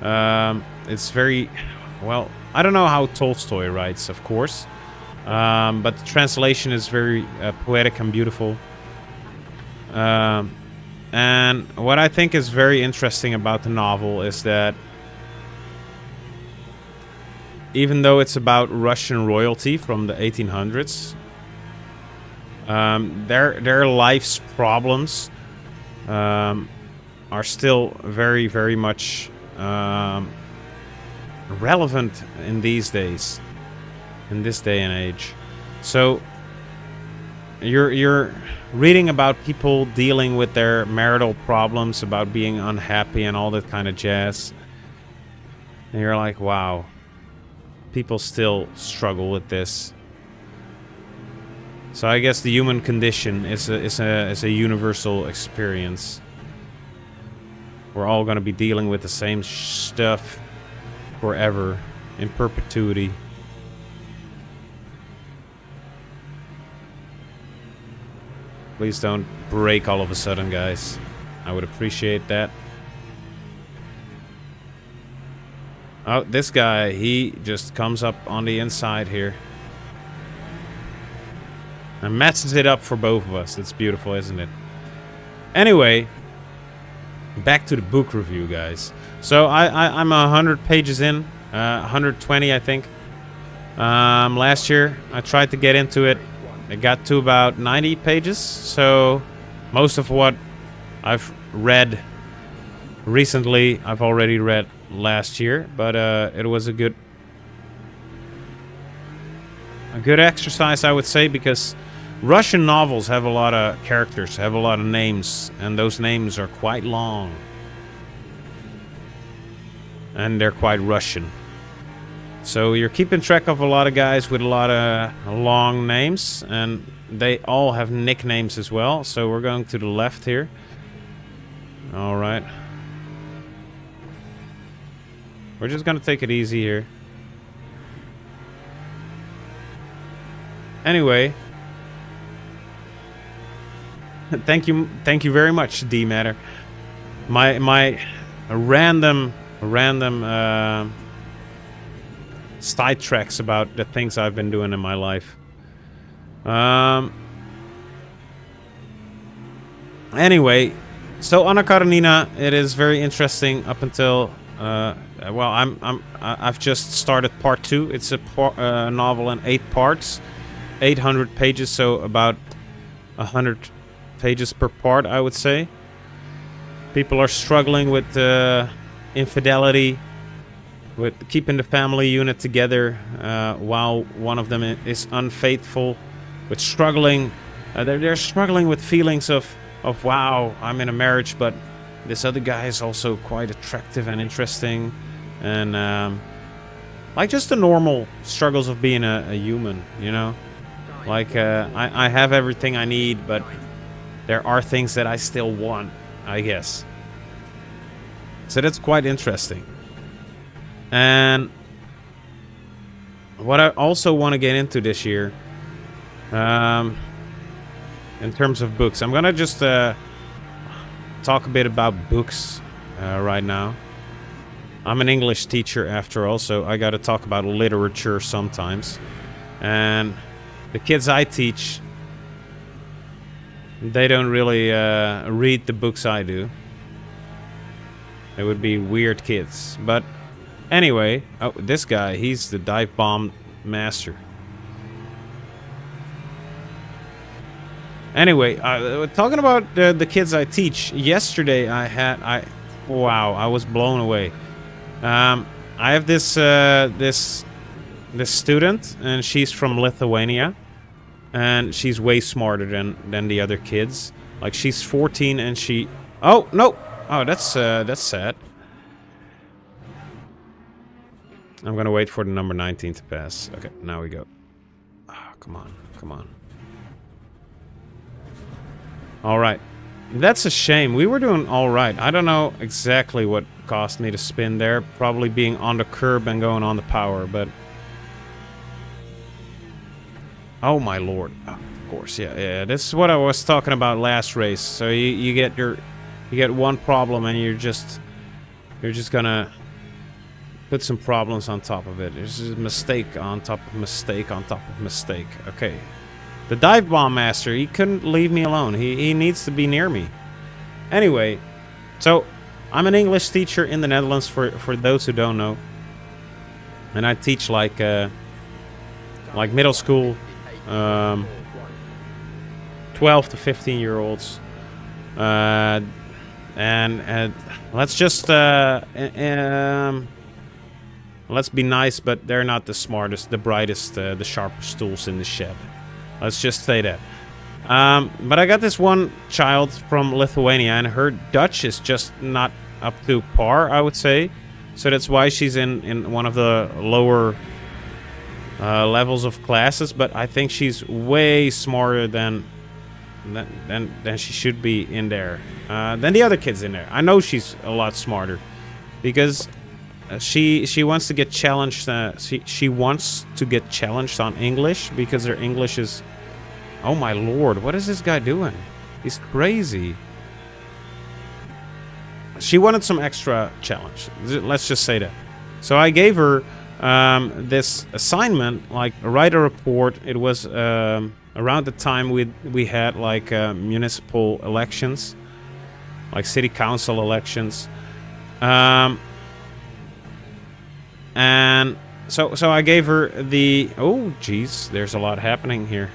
it's very... Well, I don't know how Tolstoy writes, of course. But the translation is very poetic and beautiful. And what I think is very interesting about the novel is that even though it's about Russian royalty from the 1800s, their life's problems are still very, very much relevant in these days, in this day and age. So you're reading about people dealing with their marital problems, about being unhappy and all that kind of jazz. And you're like, wow, people still struggle with this. So I guess the human condition is a universal experience. We're all going to be dealing with the same stuff forever, in perpetuity. Please don't break all of a sudden, guys. I would appreciate that. Oh, this guy, he just comes up on the inside here. And messes it up for both of us. It's beautiful, isn't it? Anyway, back to the book review, guys. So I'm 100 pages in. 120, I think. Last year, I tried to get into it. It got to about 90 pages, so most of what I've read recently, I've already read last year, but it was a good exercise, I would say, because Russian novels have a lot of characters, have a lot of names, and those names are quite long. And they're quite Russian. So you're keeping track of a lot of guys with a lot of long names, and they all have nicknames as well. So we're going to the left here. All right. We're just going to take it easy here. Anyway. Thank you very much, D-Matter. My random side tracks about the things I've been doing in my life. Anyway, so Anna Karenina, it is very interesting up until well, I've just started part 2. It's a novel in 8 parts, 800 pages, so about 100 pages per part, I would say. People are struggling with infidelity, with keeping the family unit together while one of them is unfaithful, with struggling. They're struggling with feelings of wow, I'm in a marriage, but this other guy is also quite attractive and interesting, and like just the normal struggles of being a human, you know. Like I have everything I need, but there are things that I still want, I guess. So that's quite interesting. And what I also want to get into this year, in terms of books, I'm gonna just talk a bit about books right now. I'm an English teacher after all, so I gotta talk about literature sometimes. And the kids I teach, they don't really read the books I do. They would be weird kids. But anyway, oh, this guy, he's the dive bomb master. Anyway, talking about the kids I teach, yesterday wow, I was blown away. I have this student, and she's from Lithuania, and she's way smarter than the other kids. Like, she's 14, and she... Oh, no! Oh, that's sad. I'm gonna wait for the number 19 to pass. Okay, now we go. Oh, come on. Alright. That's a shame. We were doing alright. I don't know exactly what caused me to spin there. Probably being on the curb and going on the power, but... Oh my lord. Oh, of course, yeah. This is what I was talking about last race. So you get one problem and you're just gonna put some problems on top of it. There's a mistake on top of mistake on top of mistake. Okay. The dive bomb master, he couldn't leave me alone. He needs to be near me. Anyway, so I'm an English teacher in the Netherlands for those who don't know. And I teach like middle school, 12 to 15-year-olds. And let's just let's be nice, but they're not the smartest, the brightest, the sharpest tools in the shed. Let's just say that. But I got this one child from Lithuania, and her Dutch is just not up to par, I would say. So that's why she's in one of the lower levels of classes. But I think she's way smarter than she should be in there. Than the other kids in there. I know she's a lot smarter because she wants to get challenged. She wants to get challenged on English because her English is. Oh my lord! What is this guy doing? He's crazy. She wanted some extra challenge. Let's just say that. So I gave her this assignment, like write a report. It was around the time we had like municipal elections, like city council elections, and so I gave her the. Oh, geez, there's a lot happening here.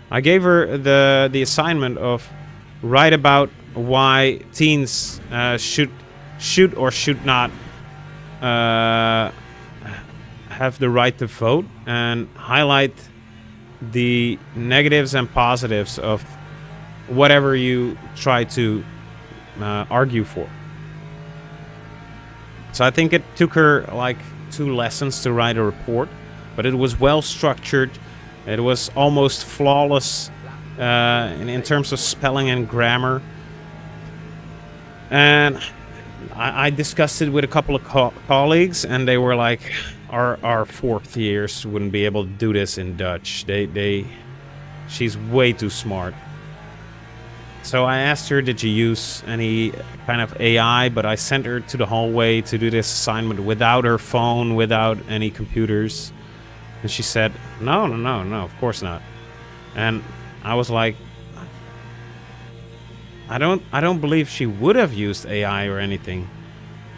I gave her the assignment of write about why teens should or should not have the right to vote, and highlight the negatives and positives of whatever you try to argue for. So I think it took her like 2 lessons to write a report, but it was well structured. It was almost flawless in terms of spelling and grammar. And I discussed it with a couple of colleagues, and they were like, our fourth years wouldn't be able to do this in Dutch. She's way too smart. So I asked her, did you use any kind of AI? But I sent her to the hallway to do this assignment without her phone, without any computers. And she said, no, of course not. And I was like, I don't believe she would have used AI or anything,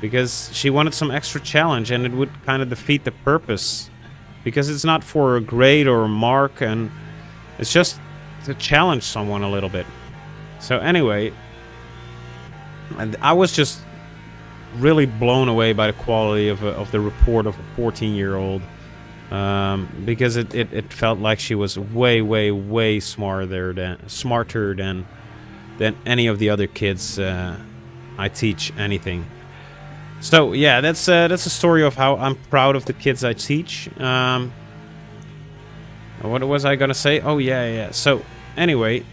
because she wanted some extra challenge, and it would kind of defeat the purpose, because it's not for a grade or a mark, and it's just to challenge someone a little bit. So anyway, and I was just really blown away by the quality of the report of a 14-year-old. Because it felt like she was way smarter than any of the other kids I teach anything. So yeah, that's a story of how I'm proud of the kids I teach. What was I gonna say? Oh yeah. So anyway,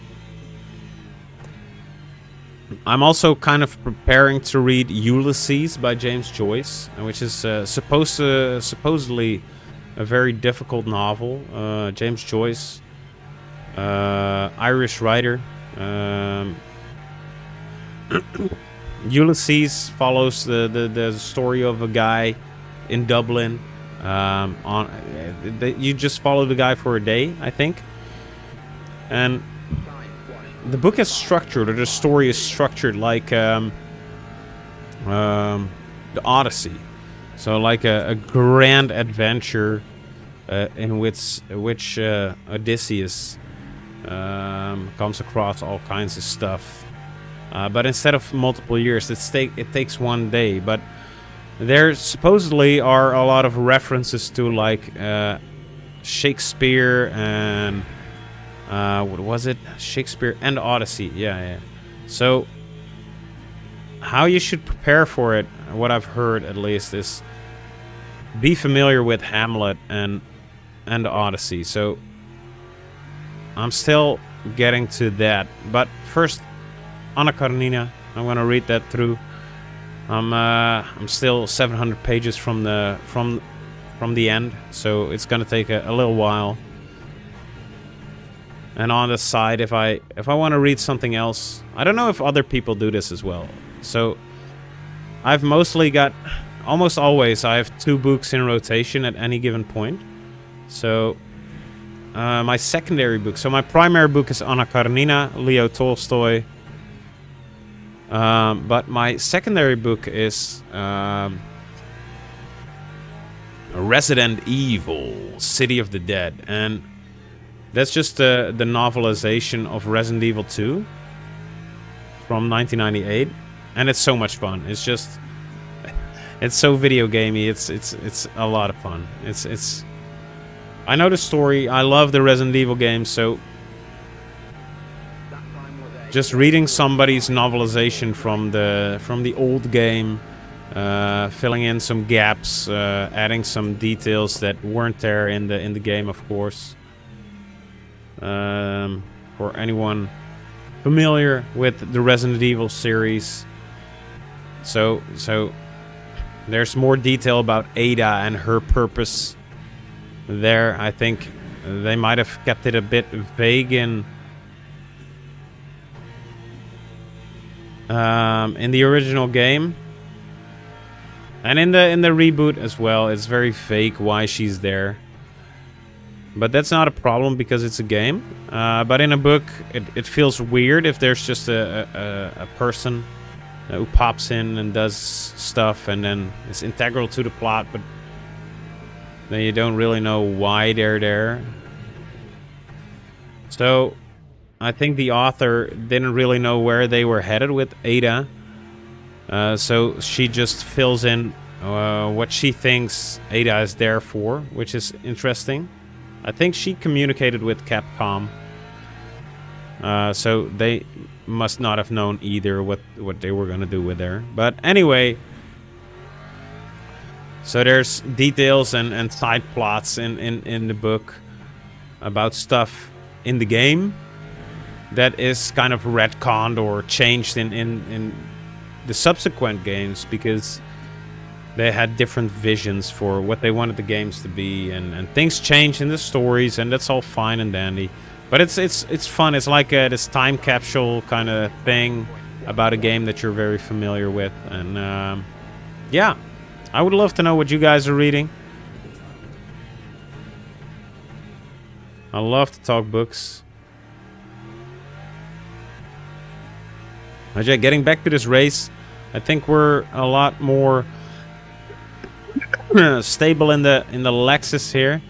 I'm also kind of preparing to read Ulysses by James Joyce, which is supposedly a very difficult novel. James Joyce, Irish writer. Ulysses follows the story of a guy in Dublin. You just follow the guy for a day, I think. And the book is structured, or the story is structured like the Odyssey. So like a grand adventure in which Odysseus comes across all kinds of stuff. But instead of multiple years, it takes one day. But there supposedly are a lot of references to like Shakespeare and what was it? Shakespeare and Odyssey. Yeah. So how you should prepare for it, what I've heard at least, is be familiar with Hamlet and Odyssey. So I'm still getting to that. But first, Anna Karenina, I'm gonna read that through. I'm still 700 pages from the end, so it's gonna take a little while. And on the side, if I want to read something else, I don't know if other people do this as well. So I've mostly got almost always I have 2 books in rotation at any given point. So my secondary book. So my primary book is Anna Karenina, Leo Tolstoy. But my secondary book is Resident Evil, City of the Dead. And that's just the novelization of Resident Evil 2 from 1998. And it's so much fun. It's just... It's so video gamey. It's a lot of fun. It's... I know the story. I love the Resident Evil games, so... Just reading somebody's novelization from the old game, filling in some gaps, adding some details that weren't there in the game, of course. For anyone familiar with the Resident Evil series, so there's more detail about Ada and her purpose there. I think they might have kept it a bit vague in the original game, and in the reboot as well. It's very fake why she's there, but that's not a problem because it's a game. But in a book, it feels weird if there's just a person who pops in and does stuff, and then it's integral to the plot, but then you don't really know why they're there. So I think the author didn't really know where they were headed with Ada. So she just fills in what she thinks Ada is there for, which is interesting. I think she communicated with Capcom. So they must not have known either what they were going to do with her. But anyway, so there's details and side plots in the book about stuff in the game that is kind of retconned or changed in the subsequent games, because they had different visions for what they wanted the games to be, and things change in the stories, and that's all fine and dandy. But it's fun. It's like this time capsule kind of thing about a game that you're very familiar with. And yeah, I would love to know what you guys are reading. I love to talk books. Okay, getting back to this race, I think we're a lot more stable in the Lexus here.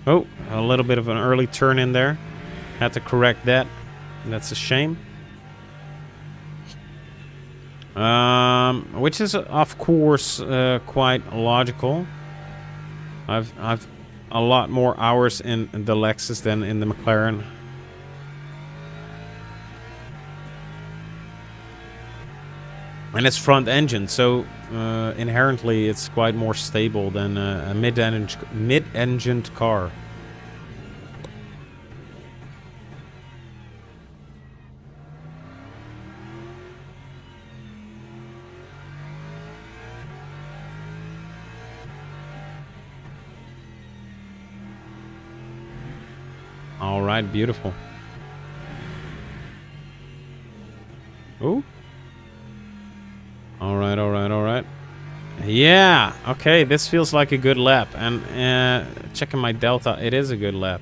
Oh, a little bit of an early turn in there. Had to correct that. That's a shame. Which is of course quite logical. I've a lot more hours in the Lexus than in the McLaren. And it's front engine, so inherently it's quite more stable than a mid-engined car. All right, beautiful. Oh. All right, all right, all right. Yeah, okay, this feels like a good lap. And checking my delta, it is a good lap.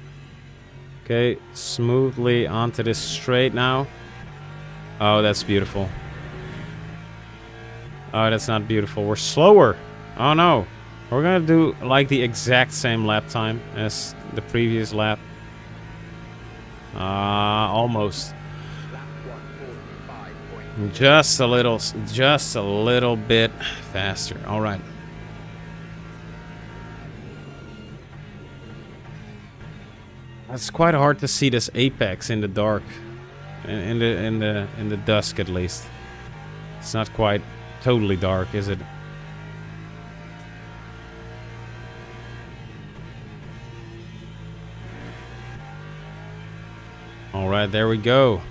Okay, smoothly onto this straight now. Oh, that's beautiful. Oh, that's not beautiful. We're slower. Oh, no. We're gonna do like the exact same lap time as the previous lap. Almost. Just a little bit faster. All right. It's quite hard to see this apex in the dark, in the dusk at least. It's not quite totally dark, is it? All right, there we go.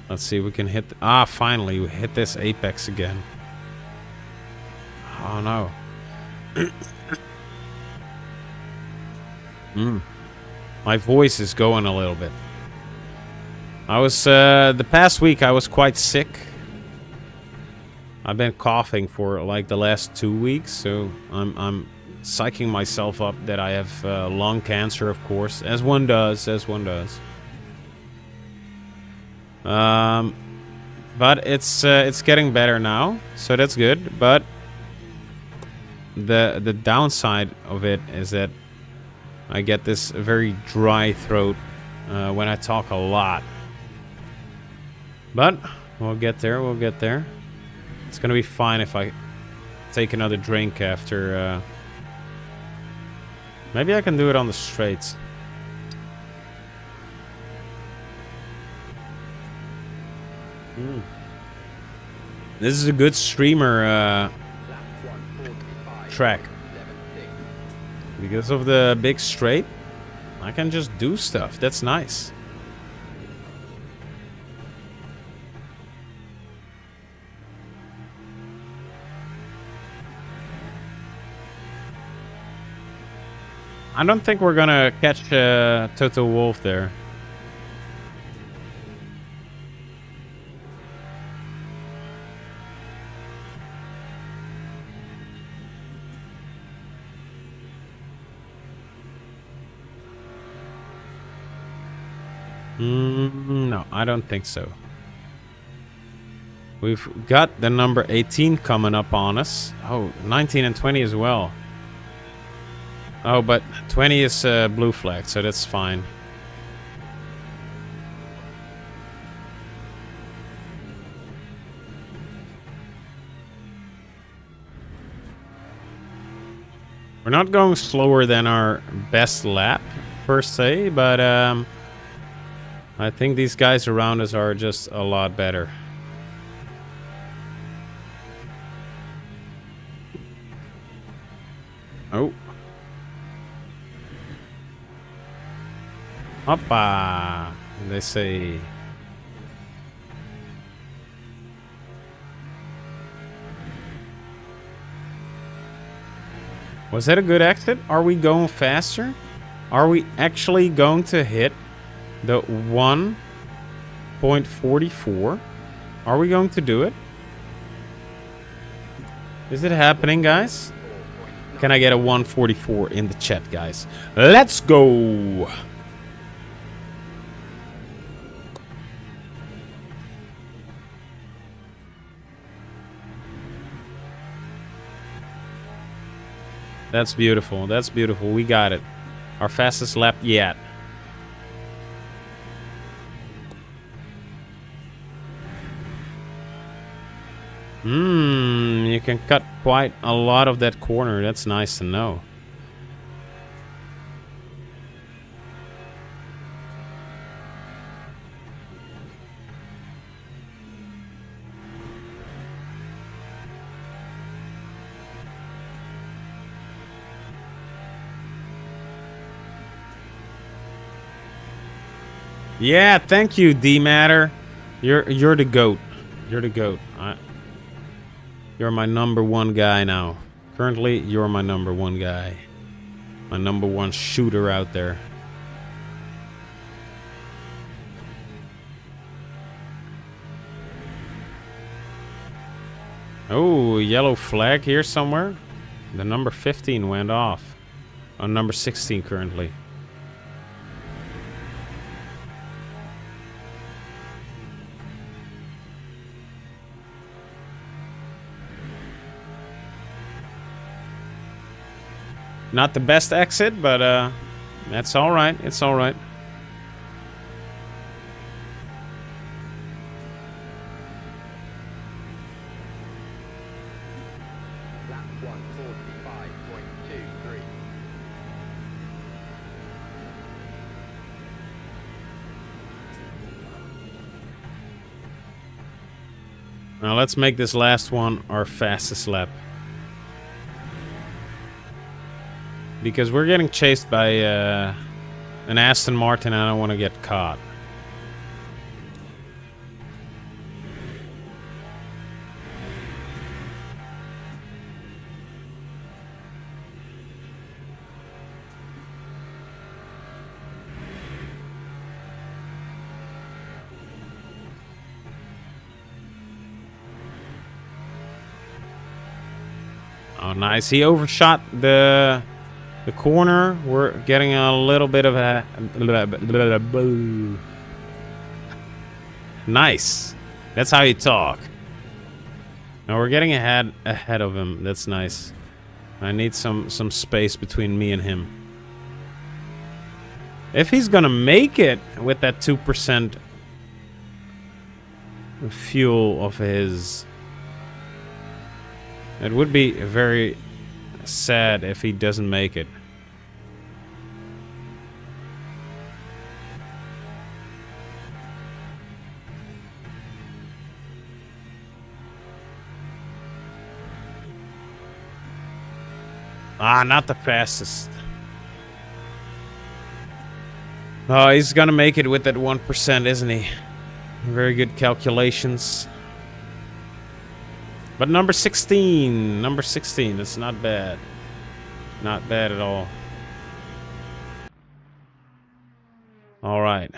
Let's see if we can hit... finally, we hit this apex again. Oh, no. My voice is going a little bit. I was the past week I was quite sick. I've been coughing for like the last 2 weeks, so I'm psyching myself up that I have lung cancer, of course, as one does, but it's getting better now, so that's good. But the downside of it is that I get this very dry throat when I talk a lot. But we'll get there. We'll get there. It's gonna be fine if I take another drink after. Maybe I can do it on the straights. This is a good streamer track. Because of the big straight, I can just do stuff. That's nice. I don't think we're gonna catch Toto Wolf there. No, I don't think so. We've got the number 18 coming up on us. Oh, 19 and 20 as well. Oh, but 20 is blue flag, so that's fine. We're not going slower than our best lap, per se, but I think these guys around us are just a lot better. Oh. Hoppa, they say. Was that a good exit? Are we going faster? Are we actually going to hit the 1.44? Are we going to do it? Is it happening, guys? Can I get a 144 in the chat, guys? Let's go! That's beautiful. That's beautiful. We got it. Our fastest lap yet. You can cut quite a lot of that corner. That's nice to know. Yeah, thank you, D-Matter. You're the GOAT. You're the GOAT. You're my number one guy now. Currently, you're my number one guy. My number one shooter out there. Oh, yellow flag here somewhere. The number 15 went off. On number 16 currently. Not the best exit, but that's all right. It's all right. Lap 1:45.23. Now let's make this last one our fastest lap. Because we're getting chased by an Aston Martin and I don't want to get caught. Oh, nice. He overshot the corner. We're getting a little bit of a... Nice. That's how you talk. Now we're getting ahead of him. That's nice. I need some space between me and him. If he's gonna make it with that 2% fuel of his, it would be very sad if he doesn't make it. Ah, not the fastest. Oh, he's gonna make it with that 1%, isn't he? Very good calculations. But number 16, that's not bad. Not bad at all. All right.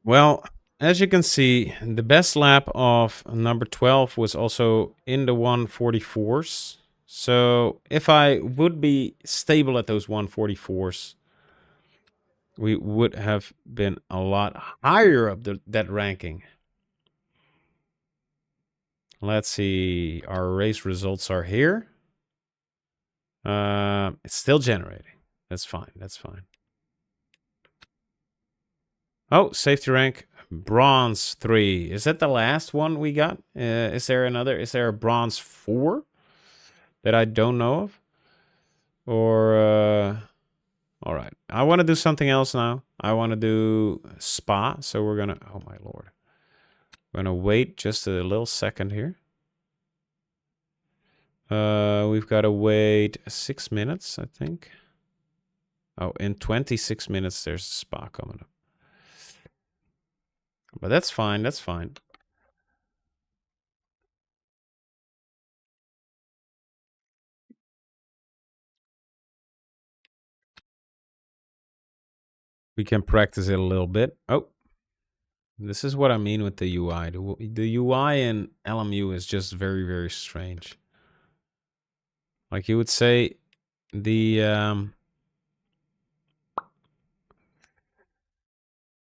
Well, as you can see, the best lap of number 12 was also in the 144s. So if I would be stable at those 144s, we would have been a lot higher up that ranking. Let's see. Our race results are here. It's still generating. That's fine. Oh, safety rank bronze 3. Is that the last one we got? Is there another? Is there a bronze 4 that I don't know of? Or all right. I want to do something else now. I want to do spa, so we're going to oh my lord. We're going to wait just a little second here. We've got to wait 6 minutes, I think. Oh, in 26 minutes there's a spa coming up. But that's fine. We can practice it a little bit. Oh, this is what I mean with the UI. The UI in LMU is just very, very strange. Like you would say, the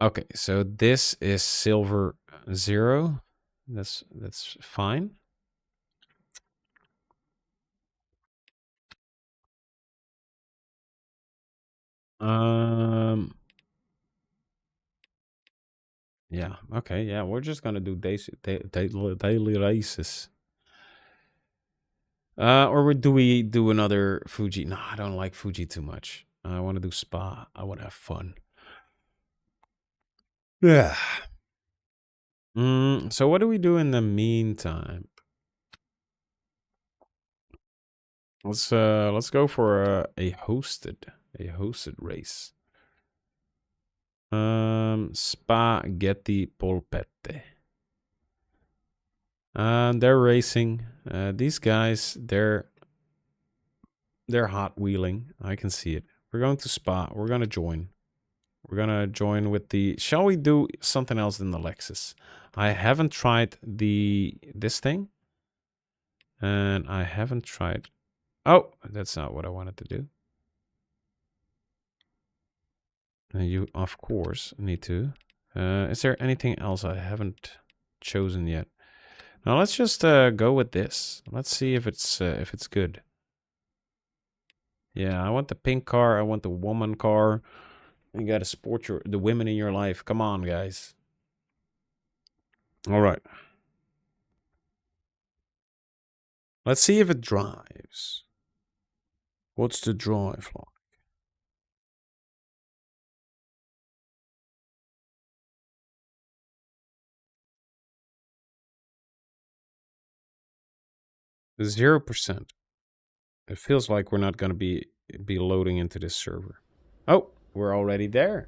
okay, so this is silver 0. That's fine. Yeah. Okay. Yeah, we're just gonna do daily races. Or do we do another Fuji? No, I don't like Fuji too much. I want to do spa. I want to have fun. Yeah. So what do we do in the meantime? Let's go for a hosted race. Spaghetti polpette. They're racing. These guys, they're hot wheeling. I can see it. We're going to Spa. We're gonna join. We're gonna join with the. Shall we do something else than the Lexus? I haven't tried this thing, and I haven't tried. Oh, that's not what I wanted to do. You of course need to. Is there anything else I haven't chosen yet? Now let's just go with this. Let's see if it's good. Yeah, I want the pink car. I want the woman car. You gotta support the women in your life. Come on, guys. All right. Let's see if it drives. What's the drive like? It's 0%. It feels like we're not gonna be loading into this server. Oh, we're already there.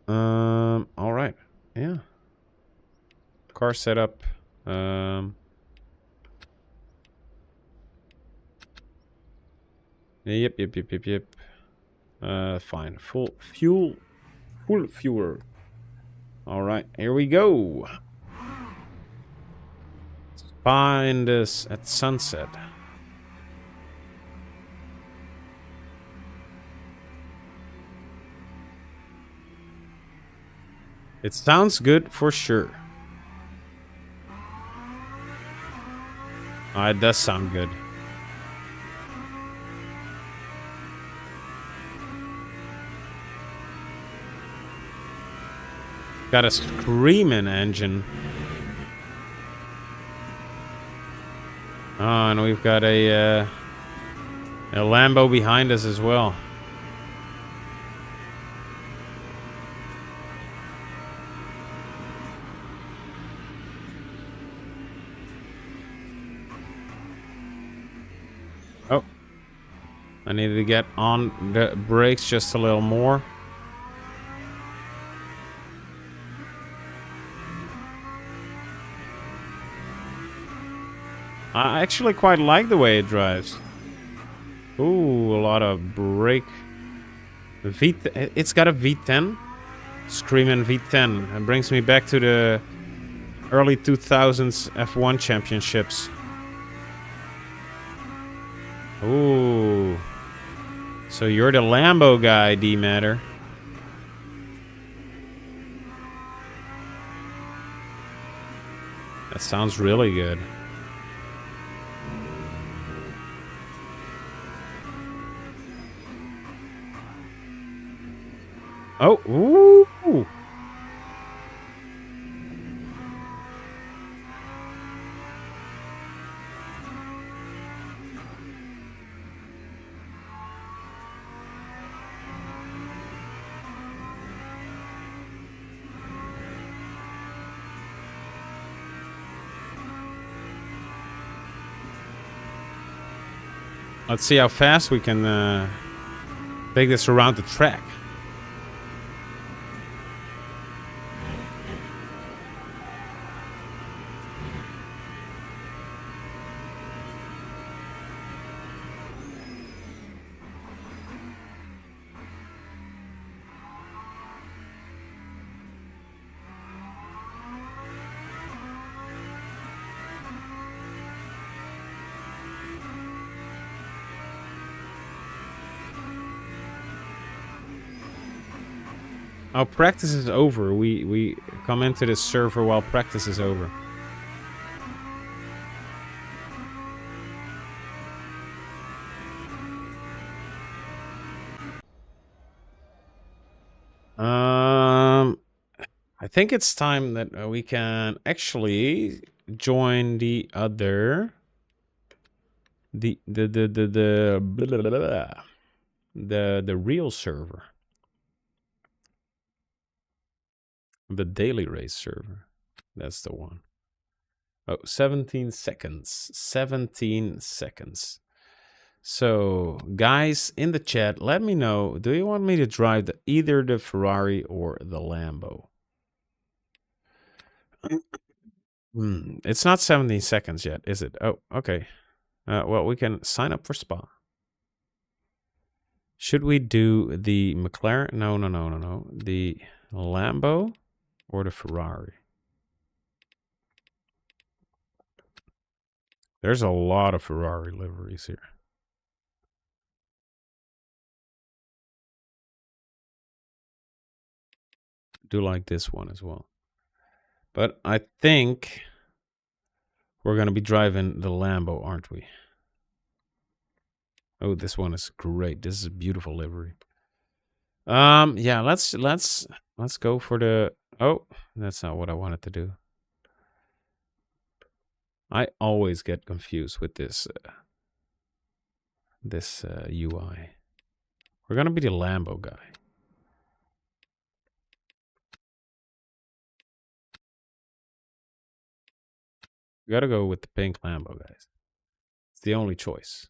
All right. Yeah. Car setup. Yep. Fine. Full fuel. All right, here we go. Find us at sunset. It sounds good for sure. It does sound good. Got a screaming engine. Oh, and we've got a Lambo behind us as well. Oh. I needed to get on the brakes just a little more. I actually quite like the way it drives. Ooh, a lot of brake. It's got a V10. Screaming V10. It brings me back to the early 2000s F1 championships. Ooh. So you're the Lambo guy, D-Matter. That sounds really good. Oh, ooh. Let's see how fast we can take this around the track. Oh, practice is over. We come into this server while practice is over. I think it's time that we can actually join the other blah, blah, blah, blah, the real server. The daily race server. That's the one. Oh, 17 seconds. 17 seconds. So, guys in the chat, let me know. Do you want me to drive either the Ferrari or the Lambo? It's not 17 seconds yet, is it? Oh, okay. Well, we can sign up for Spa. Should we do the McLaren? No. The Lambo or the Ferrari? There's a lot of Ferrari liveries here. Do like this one as well. But I think we're going to be driving the Lambo, aren't we? Oh, this one is great. This is a beautiful livery. Yeah, let's go for the... Oh, that's not what I wanted to do. I always get confused with this UI. We're going to be the Lambo guy. We got to go with the pink Lambo, guys. It's the only choice.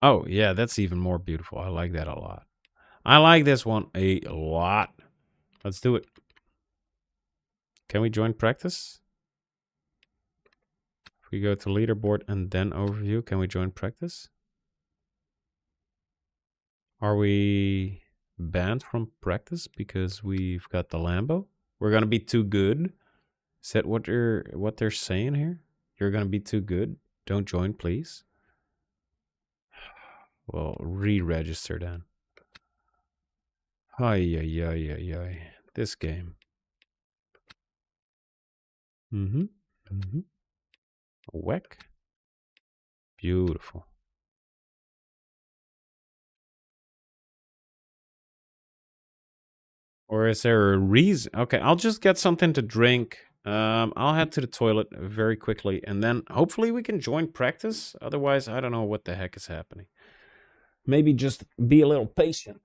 Oh, yeah, that's even more beautiful. I like that a lot. I like this one a lot. Let's do it. Can we join practice? If we go to leaderboard and then overview, can we join practice? Are we banned from practice because we've got the Lambo? We're gonna be too good? Is that what they're saying here? You're gonna be too good? Don't join, please. Well, re-register then. Ay, ay, ay, ay, ay. This game. Mm-hmm. Mm-hmm. Whack. Beautiful. Or is there a reason? Okay, I'll just get something to drink. I'll head to the toilet very quickly, and then hopefully we can join practice. Otherwise, I don't know what the heck is happening. Maybe just be a little patient.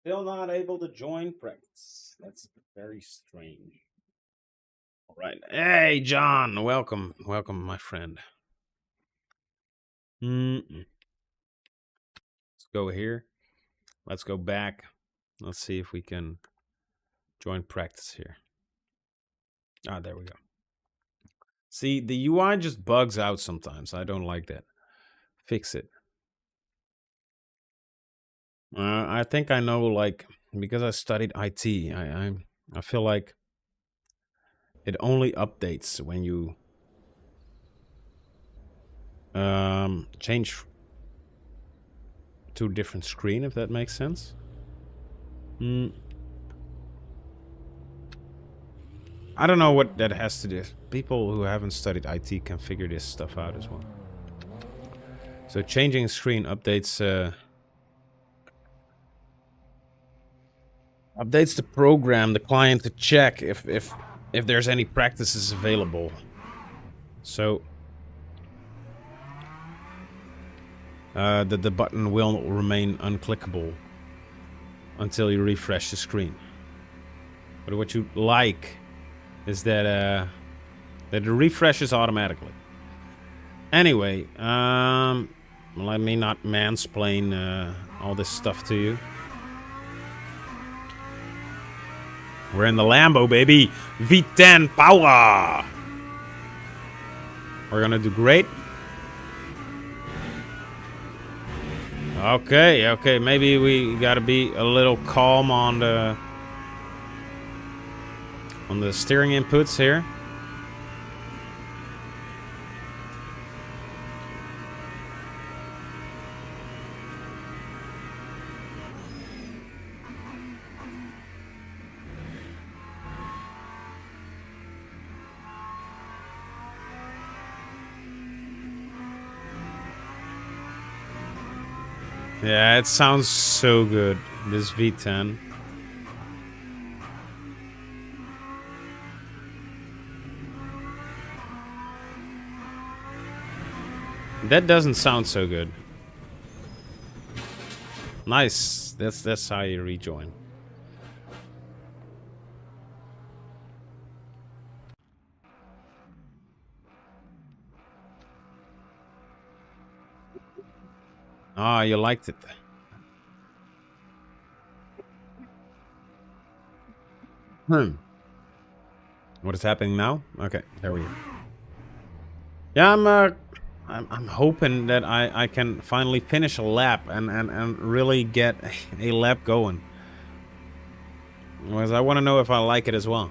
Still not able to join practice. That's very strange. All right. Hey, John. Welcome. Welcome, my friend. Let's go here. Let's go back. Let's see if we can join practice here. Ah, there we go. See, the UI just bugs out sometimes. I don't like that. Fix it. I think I know, like, because I studied IT, I feel like it only updates when you change to a different screen, if that makes sense. I don't know what that has to do. People who haven't studied IT can figure this stuff out as well. So changing screen updates updates the program, the client, to check if there's any practices available. So the button will remain unclickable until you refresh the screen. But what you like is that it refreshes automatically. Anyway, let me not mansplain all this stuff to you. We're in the Lambo, baby. V10 power. We're gonna do great. Okay. Maybe we gotta be a little calm on the steering inputs here. Yeah, it sounds so good, this V10. That doesn't sound so good. Nice. That's how you rejoin. Ah, you liked it. What is happening now? Okay, there we go. Yeah, I'm hoping that I can finally finish a lap and really get a lap going. Because I want to know if I like it as well.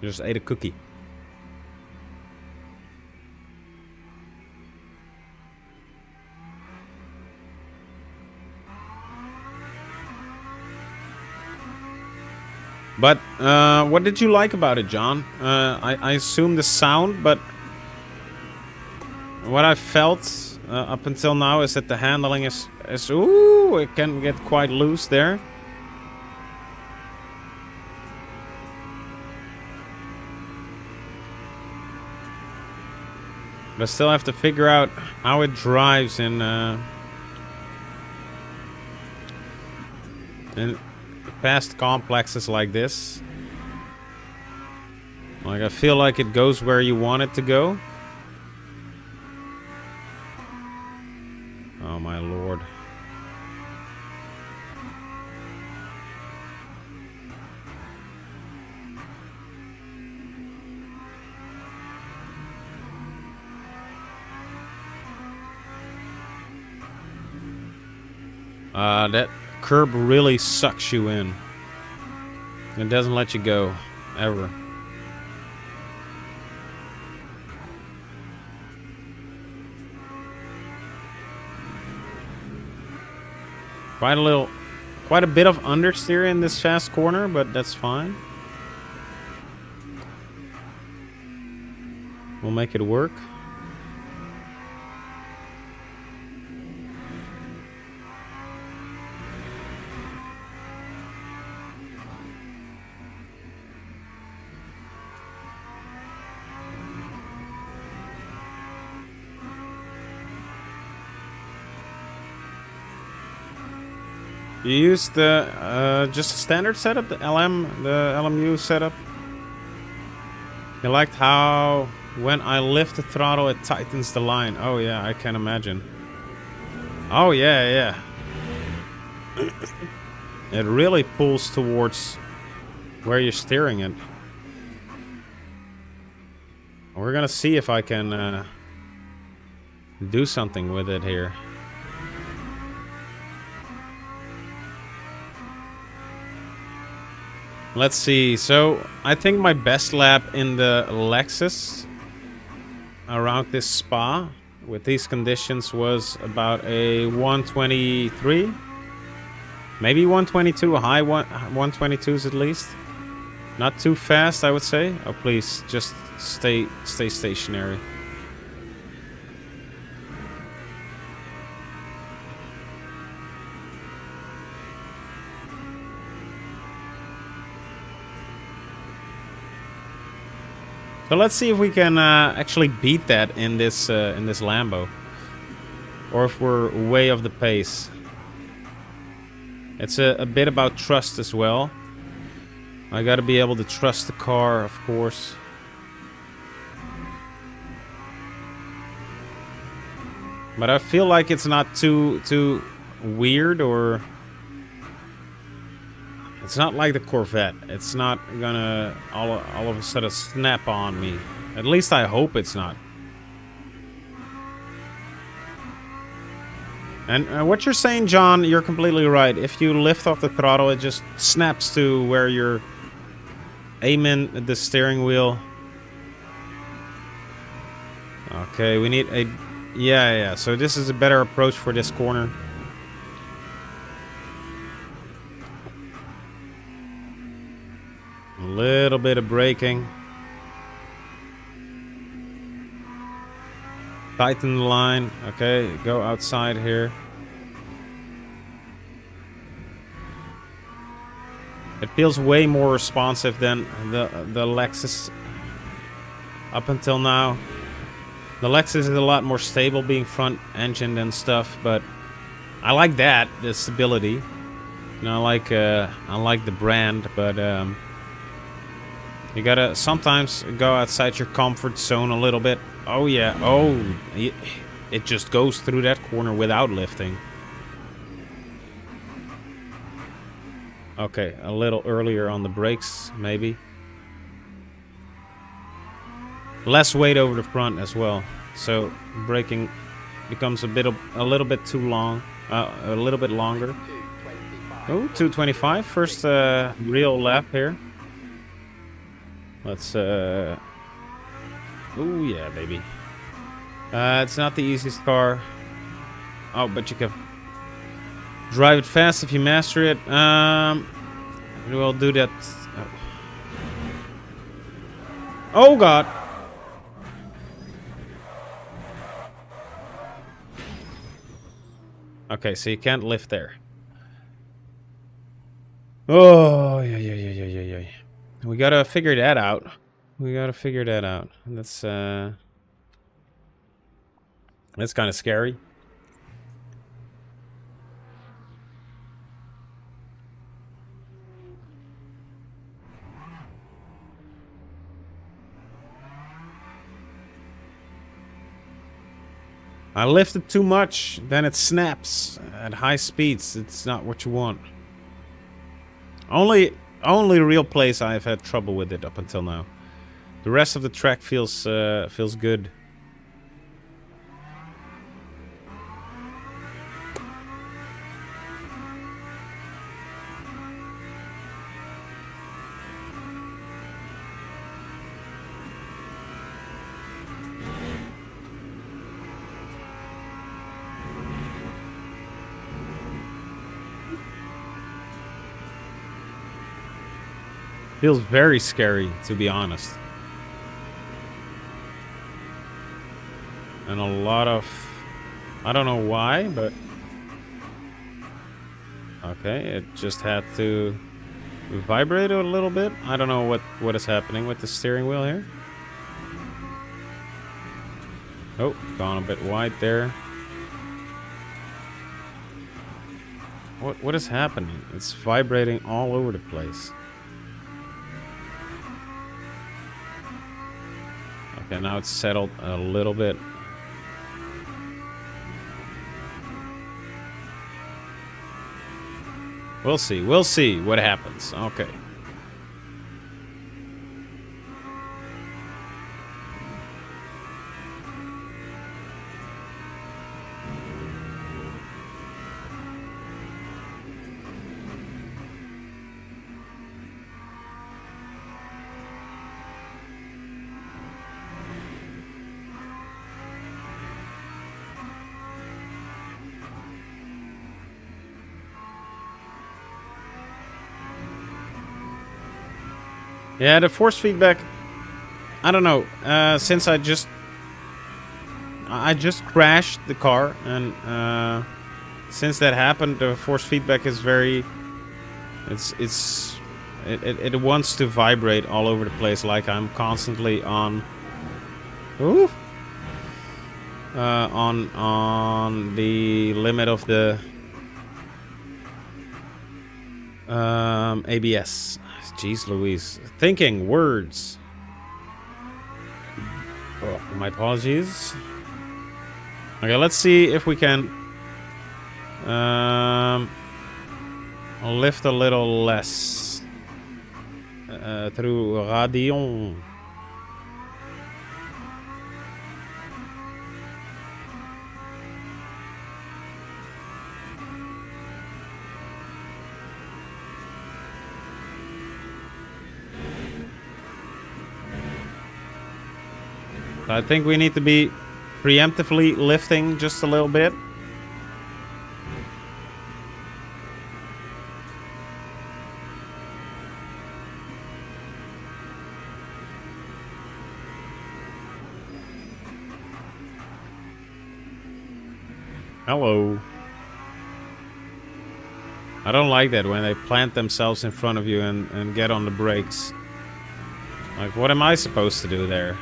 Just ate a cookie. But what did you like about it, John? I assume the sound, but what I felt up until now is that the handling is ooh, it can get quite loose there. But I still have to figure out how it drives in past complexes like this. Like, I feel like it goes where you want it to go. Oh my lord. That curb really sucks you in. It doesn't let you go, ever. Quite a bit of understeer in this fast corner, but that's fine. We'll make it work. You use the just a standard setup, the LMU setup. You liked how when I lift the throttle, it tightens the line. Oh yeah, I can imagine. Oh yeah, yeah. It really pulls towards where you're steering it. We're gonna see if I can do something with it here. Let's see. So I think my best lap in the Lexus around this spa with these conditions was about a 123, maybe 122, a high 122s at least. Not too fast, I would say. Oh, please, just stay stationary. So let's see if we can actually beat that in this Lambo, or if we're way off the pace. It's a bit about trust as well. I gotta be able to trust the car, of course. But I feel like it's not too weird, or it's not like the Corvette. It's not gonna all of a sudden snap on me. At least I hope it's not. And what you're saying, John, you're completely right. If you lift off the throttle, it just snaps to where you're aiming the steering wheel. Okay, we need a... Yeah. So this is a better approach for this corner. A little bit of braking. Tighten the line. Okay, go outside here. It feels way more responsive than the Lexus up until now. The Lexus is a lot more stable being front engined and stuff, but I like that, the stability. You know, I like the brand, but you gotta sometimes go outside your comfort zone a little bit. Oh yeah, it just goes through that corner without lifting. Okay, a little earlier on the brakes, maybe. Less weight over the front as well, so braking becomes a little bit too long, a little bit longer. Oh, 225, first real lap here. Let's oh yeah, baby. It's not the easiest car. Oh, but you can drive it fast if you master it. We'll do that. Oh god. Okay, so you can't lift there. Oh, yeah. We gotta figure that out. That's kind of scary. I lifted too much, then it snaps at high speeds. It's not what you want. Only real place I've had trouble with it up until now. The rest of the track feels good. Feels very scary, to be honest. And a lot of... I don't know why, but... Okay, it just had to vibrate a little bit. I don't know what is happening with the steering wheel here. Oh, gone a bit wide there. What is happening? It's vibrating all over the place. Okay, now it's settled a little bit. We'll see what happens. Okay. Yeah, the force feedback, I don't know, since I just crashed the car, and since that happened, the force feedback is very, it wants to vibrate all over the place, like I'm constantly on, on the limit of the ABS. Jeez Louise. Thinking words. Oh, my apologies. Okay, let's see if we can lift a little less through Radion. I think we need to be preemptively lifting just a little bit. Hello. I don't like that when they plant themselves in front of you and get on the brakes. Like, what am I supposed to do there?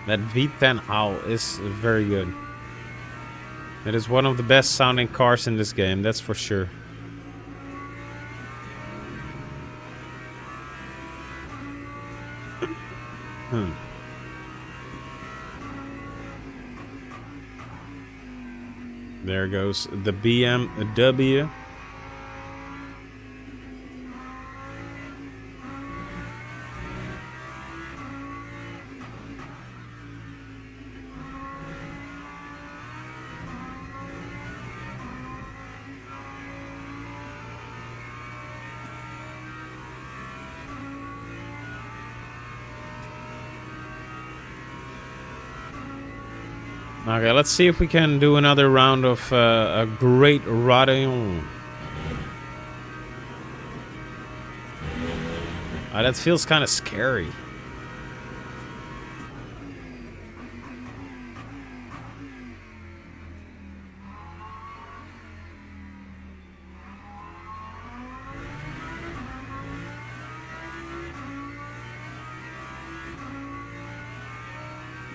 That V10 owl is very good. It is one of the best sounding cars in this game, that's for sure. There goes the BMW. Okay, let's see if we can do another round of a great Rodeo. That feels kind of scary.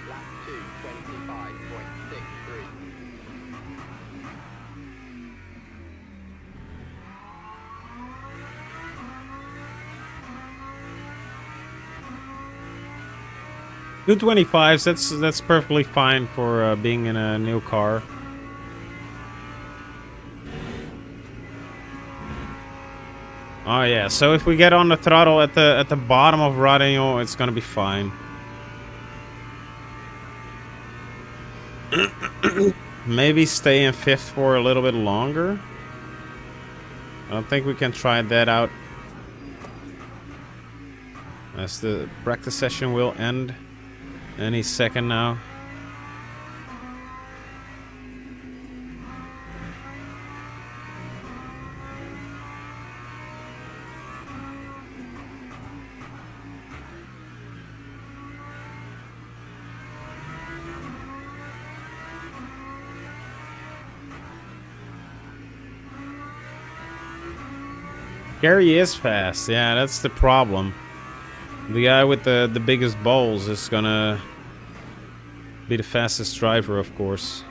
Lap 2:25.63. Two 25s, that's perfectly fine for being in a new car. Oh yeah, so if we get on the throttle at the bottom of Rodeo, it's gonna be fine. Maybe stay in fifth for a little bit longer. I don't think we can try that out, as the practice session will end any second now. Gary is fast. Yeah, that's the problem. The guy with the biggest balls is gonna be the fastest driver, of course.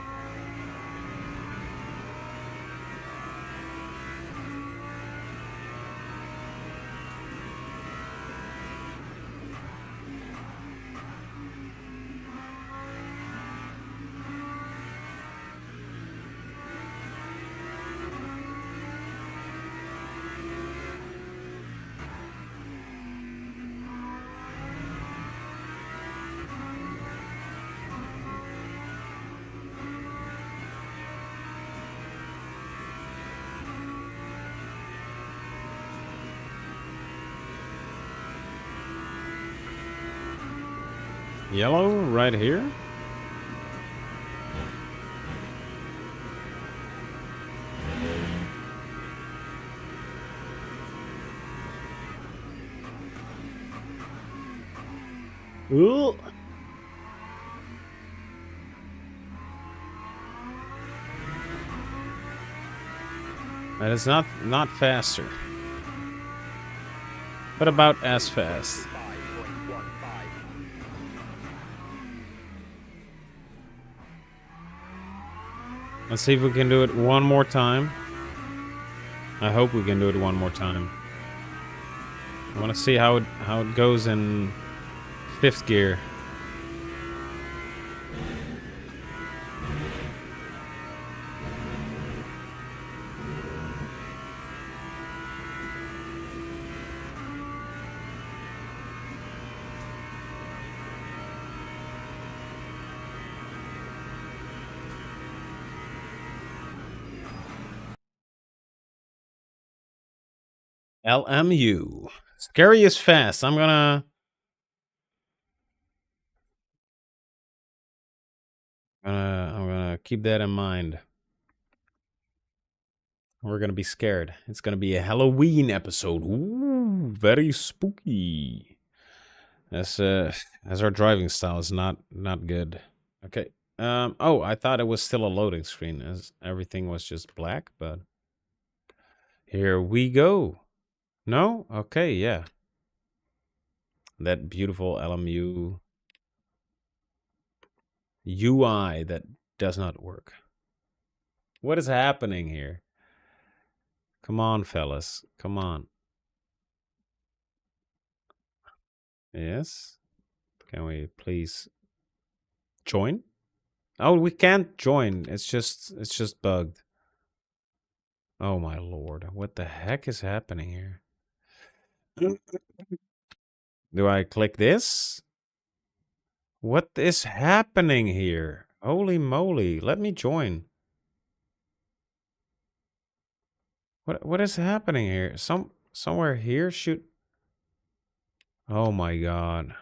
Yellow right here. Ooh. That is not faster, but about as fast. 5.15. Let's see if we can do it one more time. I hope we can do it one more time. I want to see how it goes in fifth gear. LMU. Scary is fast. I'm gonna I'm gonna keep that in mind. We're gonna be scared. It's gonna be a Halloween episode. Ooh, very spooky. As our driving style is not good. Okay. Oh, I thought it was still a loading screen as everything was just black, but here we go. No? Okay, yeah. That beautiful LMU UI that does not work. What is happening here? Come on, fellas. Come on. Yes. Can we please join? Oh, we can't join. It's just bugged. Oh my lord. What the heck is happening here? Do I click this? What is happening here? Holy moly. Let me join. What is happening here? Somewhere here should. Oh my god.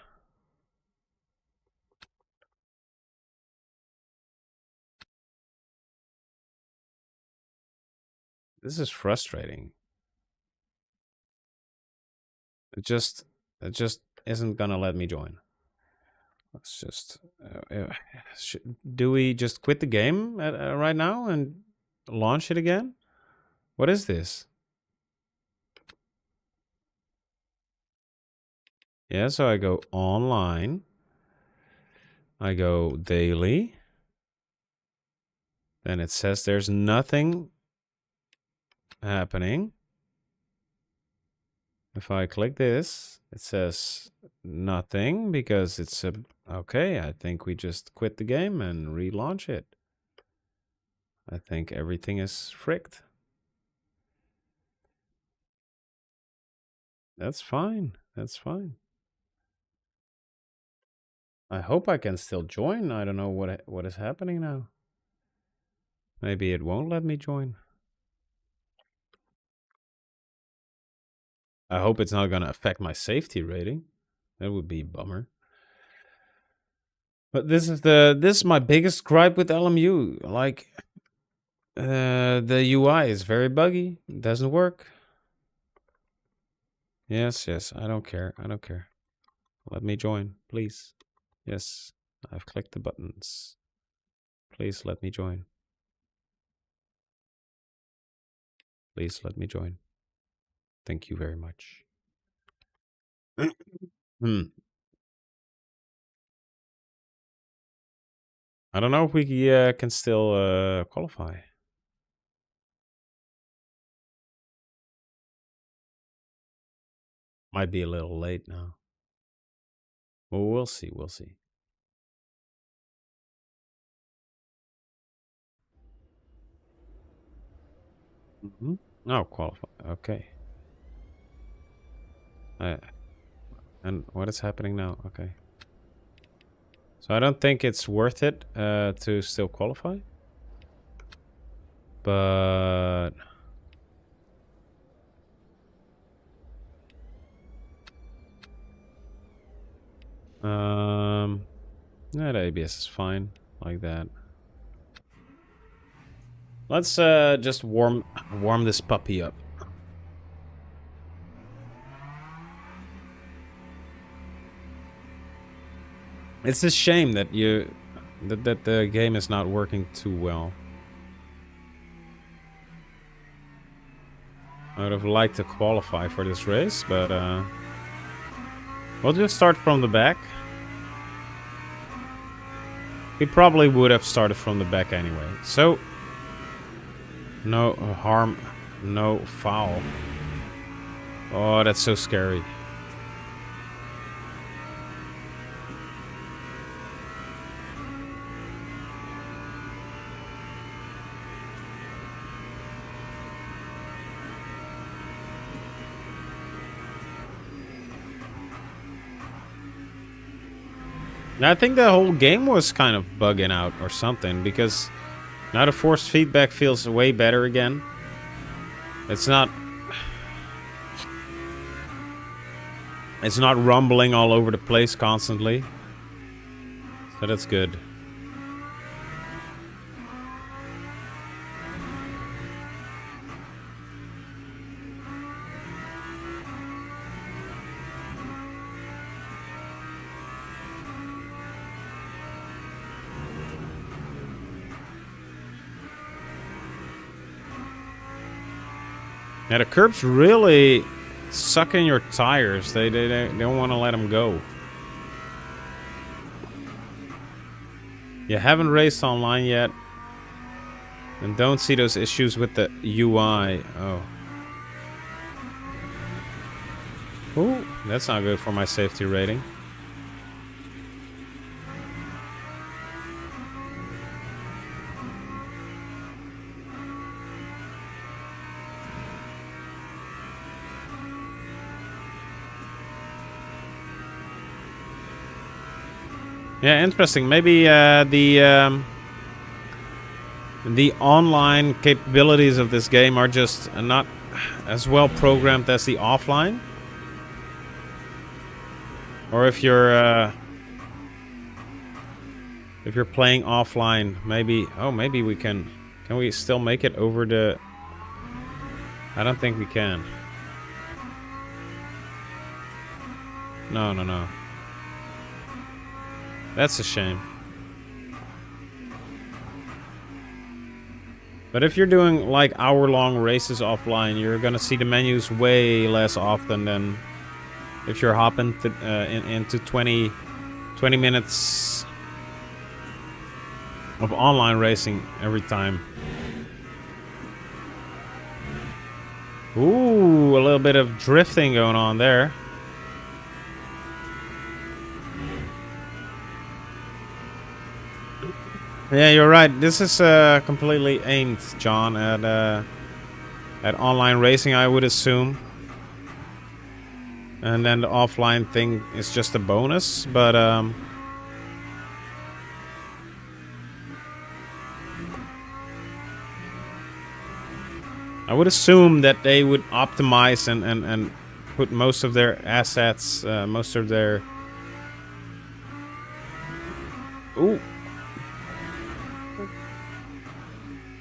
This is frustrating. It just isn't gonna let me join. Let's just do we just quit the game right now and launch it again? What is this? Yeah, so I go online. I go daily. Then it says there's nothing happening. If I click this, it says nothing because it's a... Okay, I think we just quit the game and relaunch it. I think everything is fricked. That's fine. That's fine. I hope I can still join. I don't know what is happening now. Maybe it won't let me join. I hope it's not going to affect my safety rating. That would be a bummer. But this is my biggest gripe with LMU. Like, the UI is very buggy. It doesn't work. Yes, I don't care. I don't care. Let me join, please. Yes, I've clicked the buttons. Please let me join. Please let me join. Thank you very much. I don't know if we can still qualify. Might be a little late now. Well, we'll see. We'll see. Oh, qualify. Okay. And what is happening now? Okay. So I don't think it's worth it to still qualify. But... yeah, the ABS is fine. Like that. Let's just warm this puppy up. It's a shame that that the game is not working too well. I would have liked to qualify for this race, but we'll just start from the back. We probably would have started from the back anyway. So, no harm, no foul. Oh, that's so scary. I think the whole game was kind of bugging out or something, because now the force feedback feels way better again. It's not rumbling all over the place constantly. So that's good. Yeah, the curbs really suck in your tires. They don't want to let them go. You haven't raced online yet, and don't see those issues with the UI. Oh. Ooh, that's not good for my safety rating. Yeah, interesting. Maybe the online capabilities of this game are just not as well programmed as the offline. Or if you're playing offline, maybe maybe we can we still make it over the I don't think we can. No. That's a shame. But if you're doing like hour-long races offline, you're gonna see the menus way less often than if you're hopping into 20 minutes of online racing every time. Ooh, a little bit of drifting going on there. Yeah, you're right. This is completely aimed, John, at online racing, I would assume. And then the offline thing is just a bonus, but I would assume that they would optimize and put most of their assets, most of their... Ooh.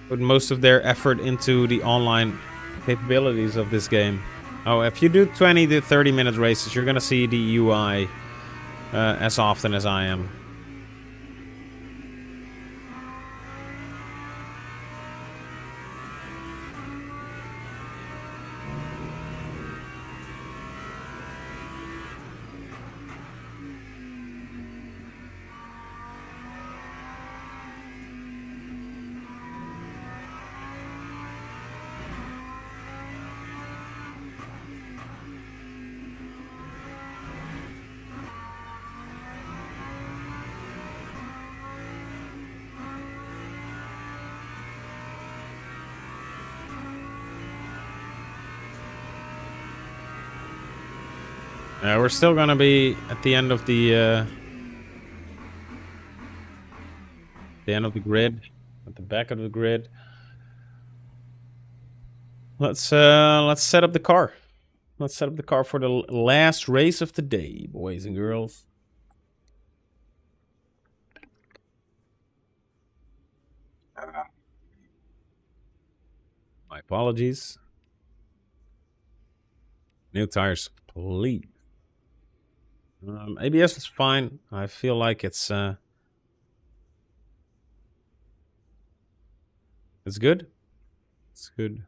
Put most of their effort into the online capabilities of this game. Oh, if you do 20 to 30 minute races, you're gonna see the UI as often as I am. We're still gonna be at the end of the grid, at the back of the grid. Let's set up the car. Let's set up the car for the last race of the day, boys and girls. My apologies. New tires, please. ABS is fine. I feel like it's good. It's good.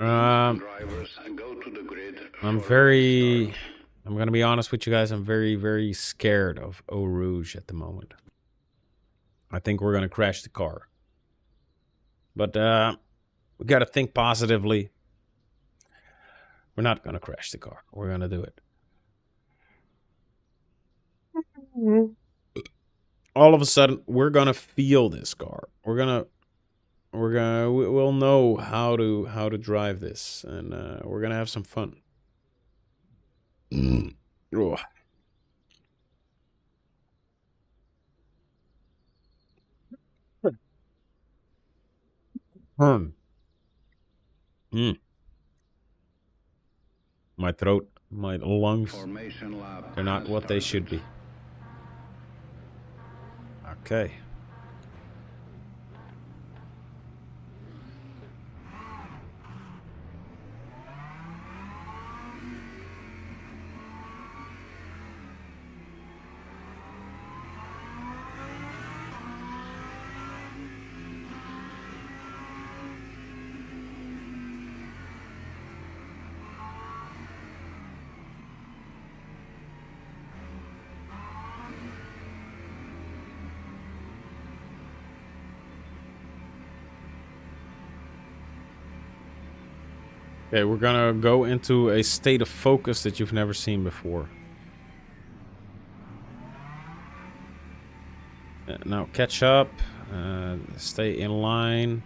I'm gonna be honest with you guys. I'm very, very scared of Eau Rouge at the moment. I think we're gonna crash the car. But we gotta think positively. We're not gonna crash the car. We're gonna do it. All of a sudden, we're gonna feel this car. We'll know how to drive this, and we're gonna have some fun. Oh. My throat, my lungs, they're not what they should be. Okay. Okay, we're gonna go into a state of focus that you've never seen before. Now catch up. Stay in line.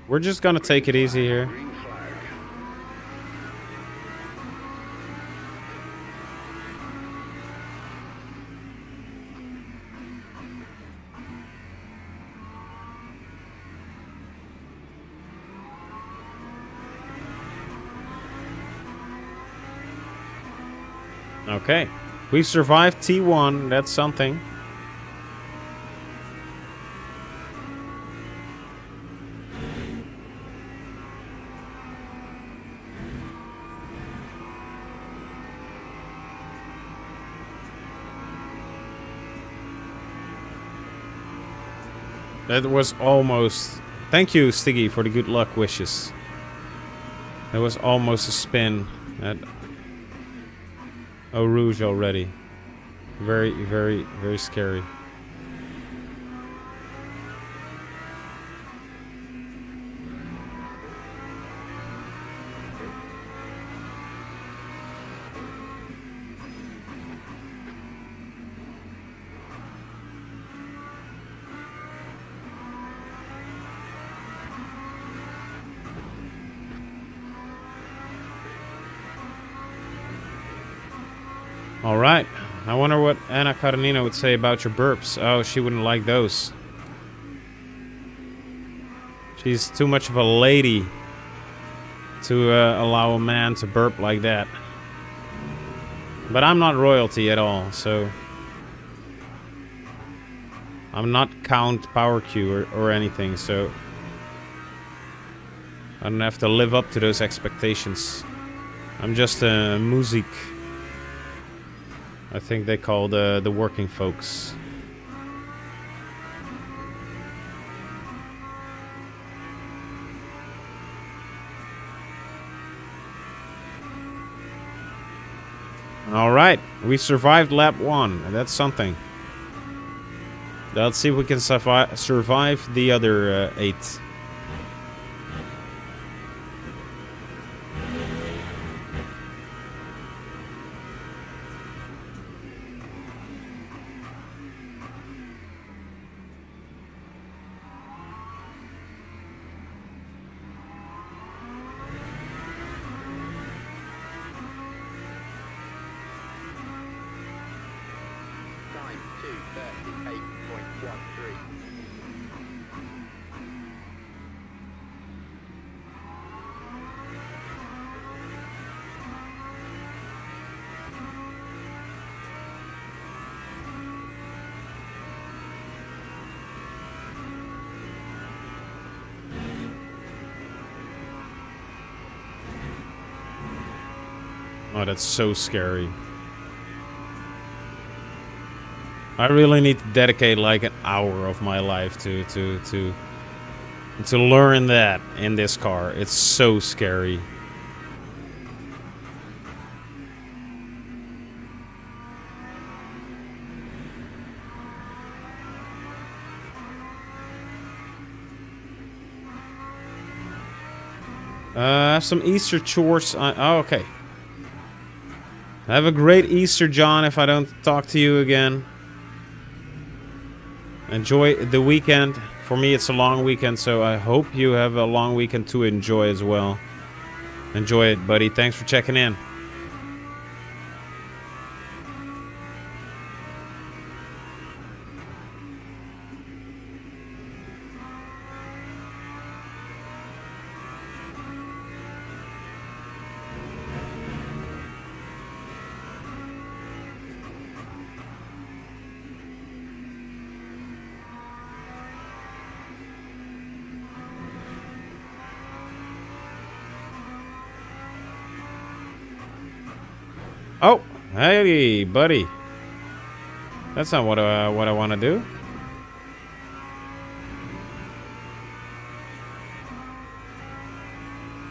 We're just gonna take it easy here. Green flag. Okay. We survived T1. That's something. That was almost... Thank you, Stiggy, for the good luck wishes. That was almost a spin at Eau Rouge already. Very, very, very scary. All right. I wonder what Anna Karenina would say about your burps. Oh, she wouldn't like those. She's too much of a lady to allow a man to burp like that. But I'm not royalty at all, so... I'm not Count Power Q or anything, so... I don't have to live up to those expectations. I'm just a music. I think they call the working folks. All right, we survived lap 1. That's something. Let's see if we can survive the other 8. Time 2:38.13. Oh, that's so scary. I really need to dedicate like an hour of my life to learn that in this car. It's so scary. Some Easter chores. Oh, okay. Have a great Easter, John, if I don't talk to you again. Enjoy the weekend. For me, it's a long weekend, so I hope you have a long weekend to enjoy as well. Enjoy it, buddy. Thanks for checking in. Oh, hey, buddy. That's not what I want to do.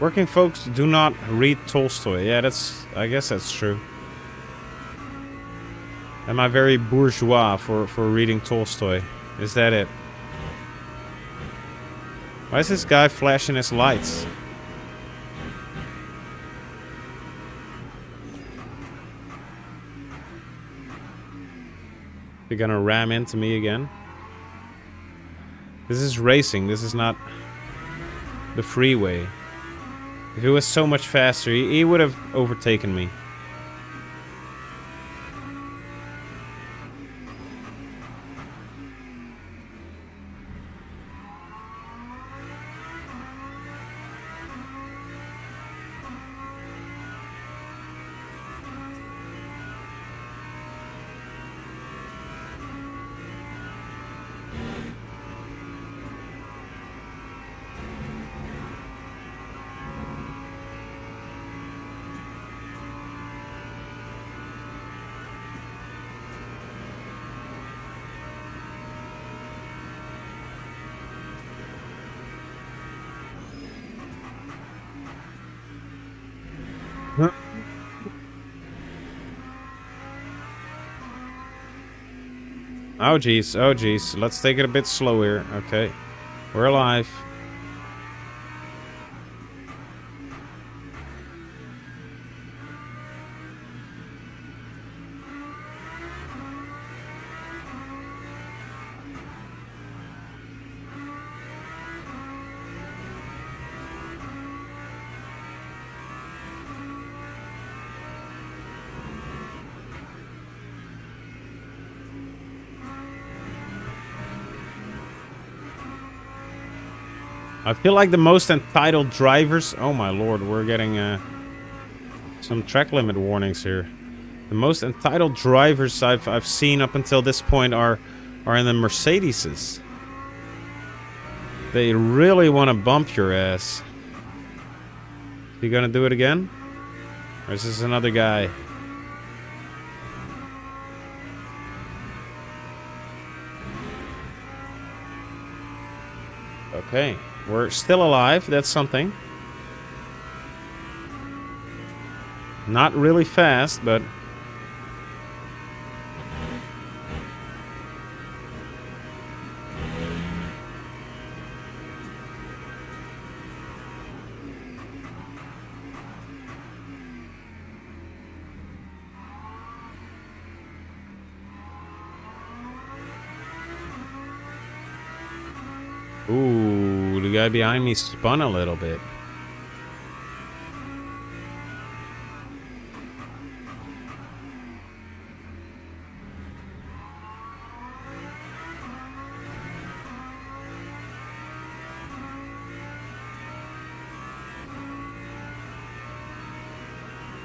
Working folks do not read Tolstoy. Yeah, I guess that's true. Am I very bourgeois for reading Tolstoy? Is that it? Why is this guy flashing his lights? You're gonna ram into me again? This is racing. This is not the freeway. If it was so much faster, he would have overtaken me. Oh jeez, oh jeez. Let's take it a bit slower. Okay. We're alive. I feel like the most entitled drivers... Oh my lord, we're getting some track limit warnings here. The most entitled drivers I've seen up until this point are in the Mercedeses. They really want to bump your ass. You gonna do it again? Or is this another guy? Okay. We're still alive. That's something. Not really fast, but... Ooh, the guy behind me spun a little bit.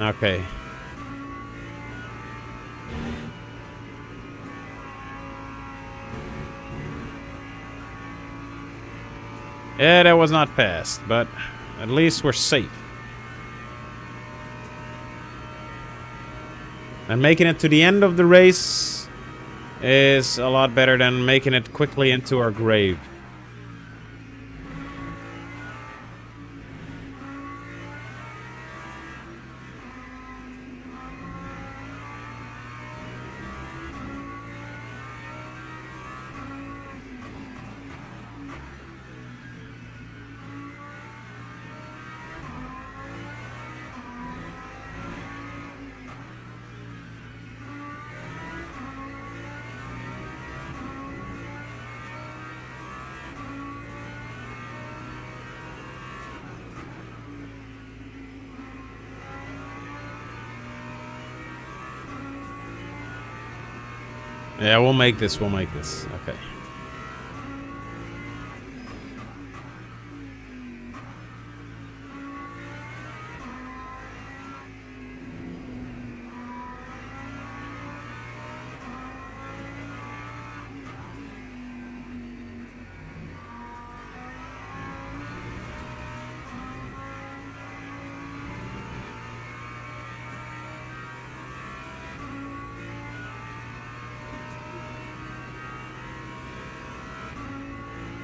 Okay. Yeah, that was not fast, but at least we're safe. And making it to the end of the race is a lot better than making it quickly into our grave. Yeah, we'll make this. We'll make this. Okay.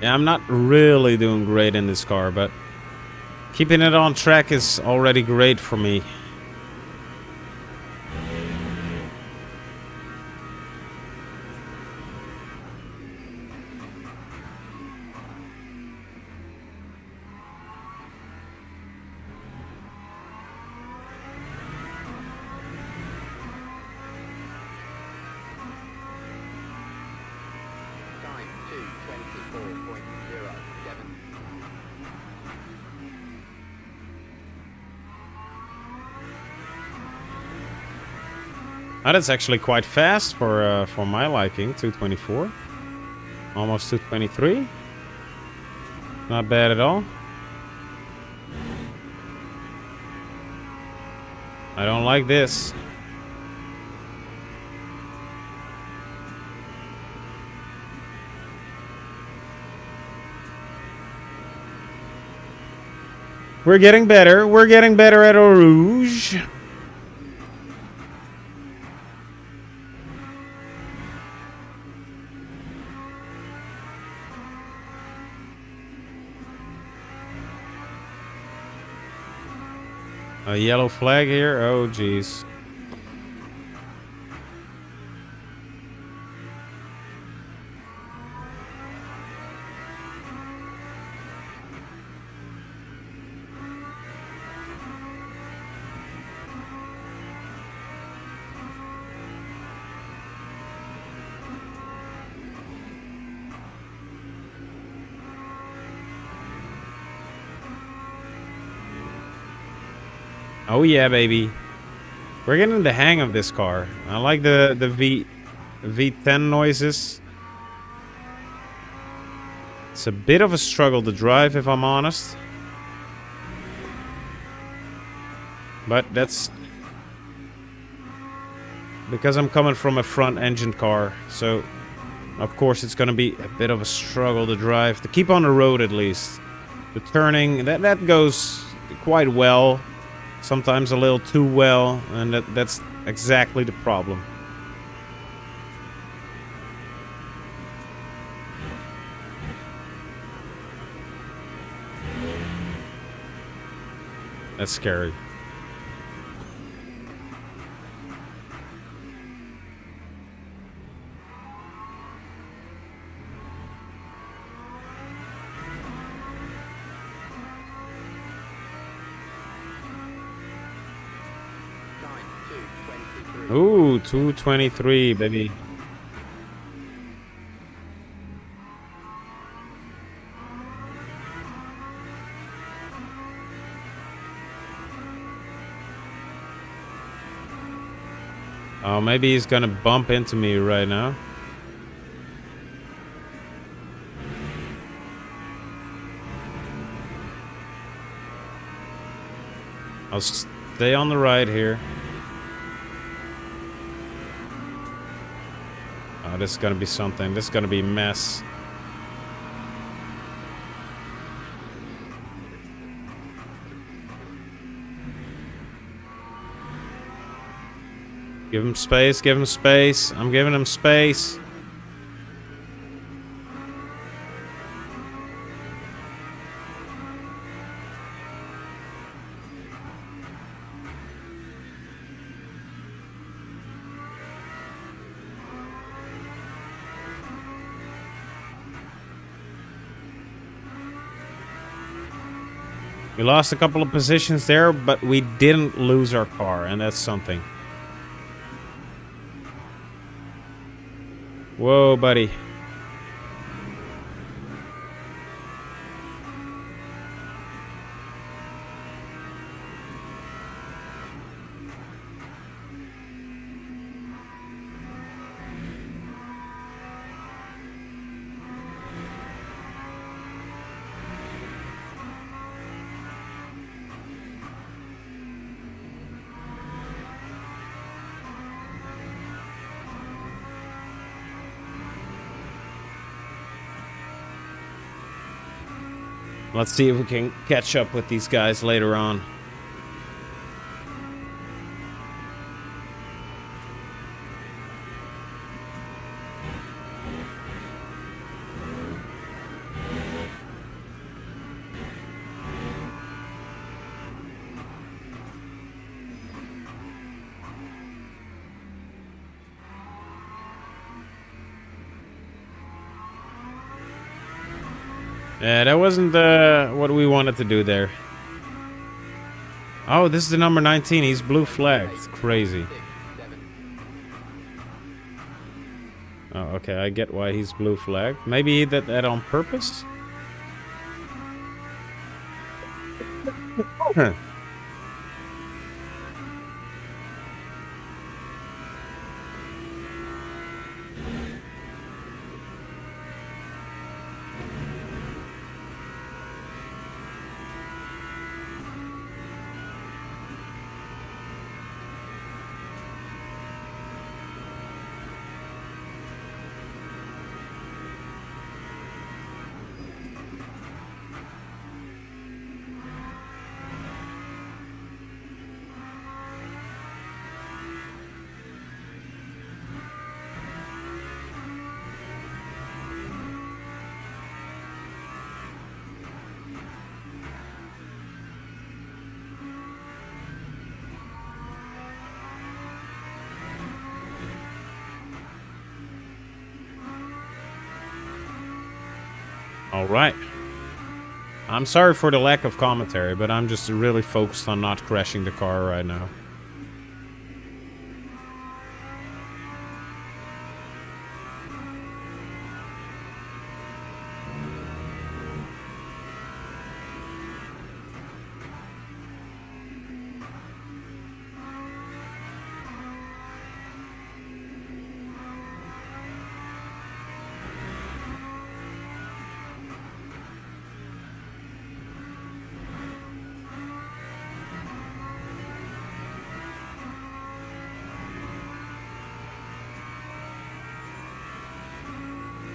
Yeah, I'm not really doing great in this car, but keeping it on track is already great for me. Oh, that's actually quite fast for my liking. 224, almost 223. Not bad at all. I don't like this. We're getting better. We're getting better at Eau Rouge. A yellow flag here? Oh, jeez. Oh yeah, baby. We're getting the hang of this car. I like the V10 noises. It's a bit of a struggle to drive, if I'm honest. But that's because I'm coming from a front engine car, so of course it's gonna be a bit of a struggle to drive, to keep on the road at least. The turning, that goes quite well. Sometimes a little too well, and that's exactly the problem. That's scary. Ooh, 223, baby. Oh, maybe he's gonna bump into me right now. I'll stay on the right here. Oh, this is gonna be something. This is gonna be a mess. Give him space, give him space. I'm giving him space. We lost a couple of positions there, but we didn't lose our car, and that's something. Whoa, buddy. Let's see if we can catch up with these guys later on. Yeah, that wasn't what we wanted to do there. Oh, this is the number 19. He's blue flagged. It's crazy. Oh, okay, I get why he's blue flag. Maybe he did that on purpose? Huh. All right. I'm sorry for the lack of commentary, but I'm just really focused on not crashing the car right now.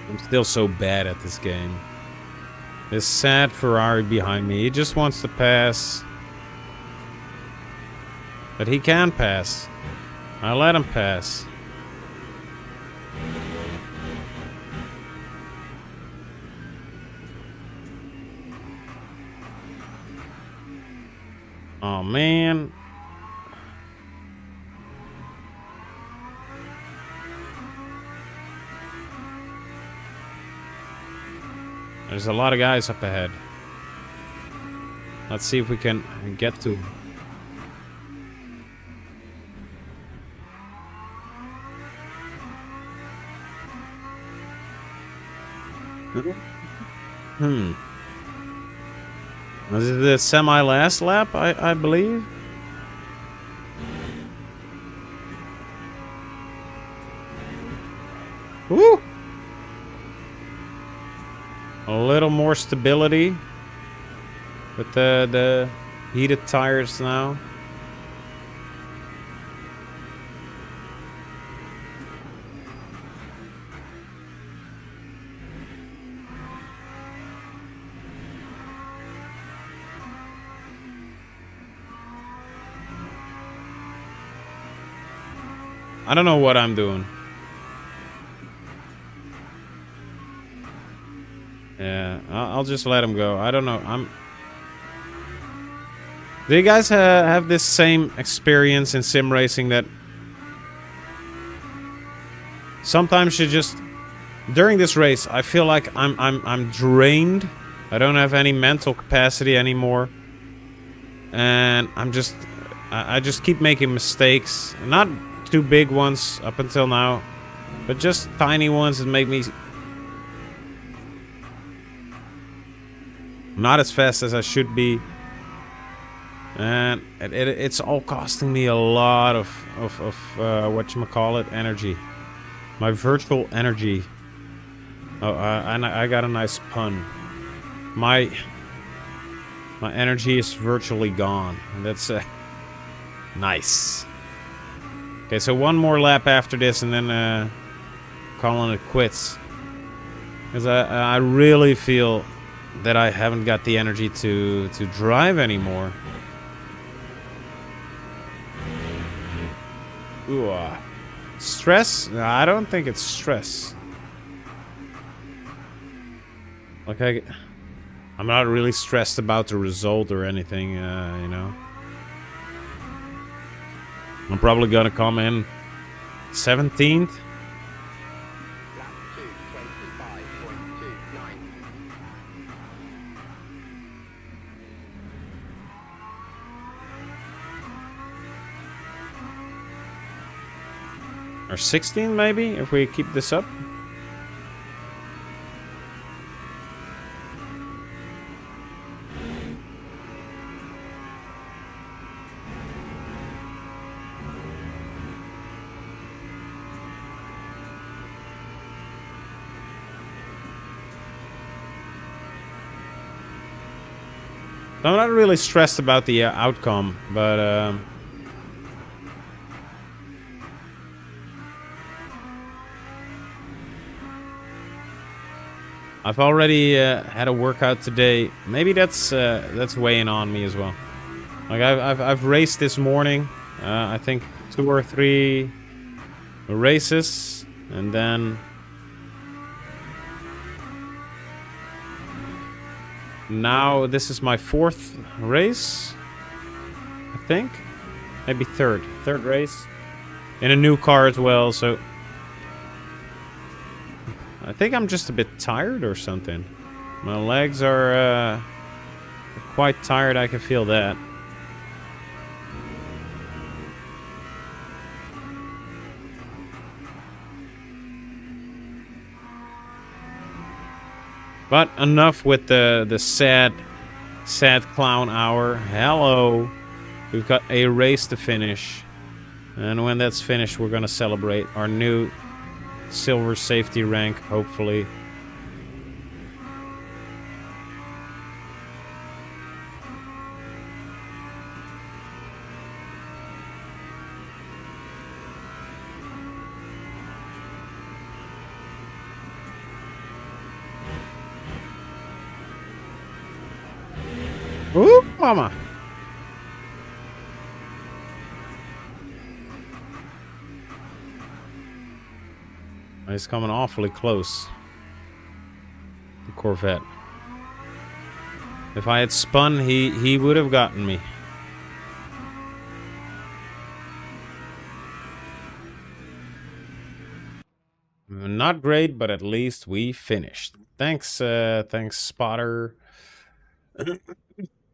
I'm still so bad at this game. This sad Ferrari behind me, he just wants to pass. But he can pass. I let him pass. Oh man. There's a lot of guys up ahead. Let's see if we can get to. This is the semi-last lap, I believe. Woo! A little more stability with the heated tires now. I don't know what I'm doing. Yeah, I'll just let him go. I don't know. Do you guys have this same experience in sim racing that sometimes you just during this race I feel like I'm drained. I don't have any mental capacity anymore, and I just keep making mistakes. Not too big ones up until now, but just tiny ones that make me not as fast as I should be, and it's all costing me a lot of whatchamacallit, energy. My virtual energy. Oh, I got a nice pun. My energy is virtually gone. And that's nice. Okay, so one more lap after this, and then calling it quits. Because I really feel that I haven't got the energy to drive anymore. Ooh, stress? No, I don't think it's stress. Like I'm not really stressed about the result or anything, you know. I'm probably gonna come in 17th. Lap 2, 25.29. Or 16 maybe, if we keep this up. So I'm not really stressed about the outcome, but I've already had a workout today. Maybe that's weighing on me as well. Like I've raced this morning. I think 2 or 3 races, and then now this is my 4th race. I think maybe third race in a new car as well. So I think I'm just a bit tired or something. My legs are quite tired. I can feel that. But enough with the sad clown hour. Hello. We've got a race to finish. And when that's finished, we're going to celebrate our new silver safety rank, hopefully. Ooh, mama. He's coming awfully close. The Corvette. If I had spun, he would have gotten me. Not great, but at least we finished. Thanks, thanks, spotter.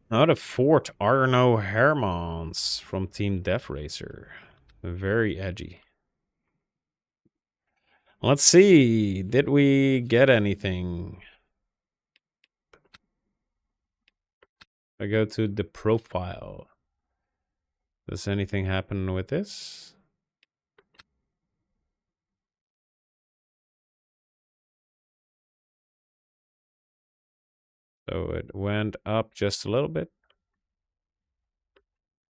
Out of Fort Arno Hermans from Team Def Racer. Very edgy. Let's see. Did we get anything? I go to the profile. Does anything happen with this? So it went up just a little bit.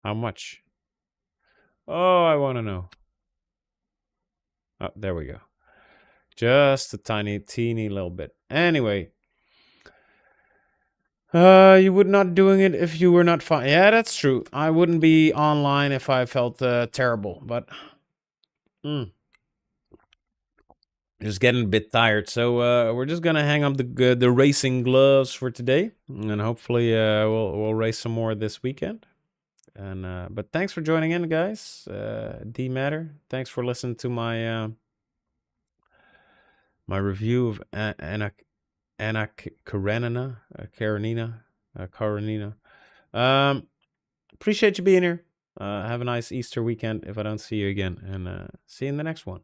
How much? Oh, I want to know. Oh, there we go. Just a teeny little bit. Anyway. You would not doing it if you were not fine. Yeah, that's true. I wouldn't be online if I felt terrible, but just getting a bit tired. So we're just gonna hang up the racing gloves for today, and hopefully we'll race some more this weekend. And but thanks for joining in, guys. D Matter. Thanks for listening to my my review of Anna Karenina. Appreciate you being here. Have a nice Easter weekend if I don't see you again. And see you in the next one.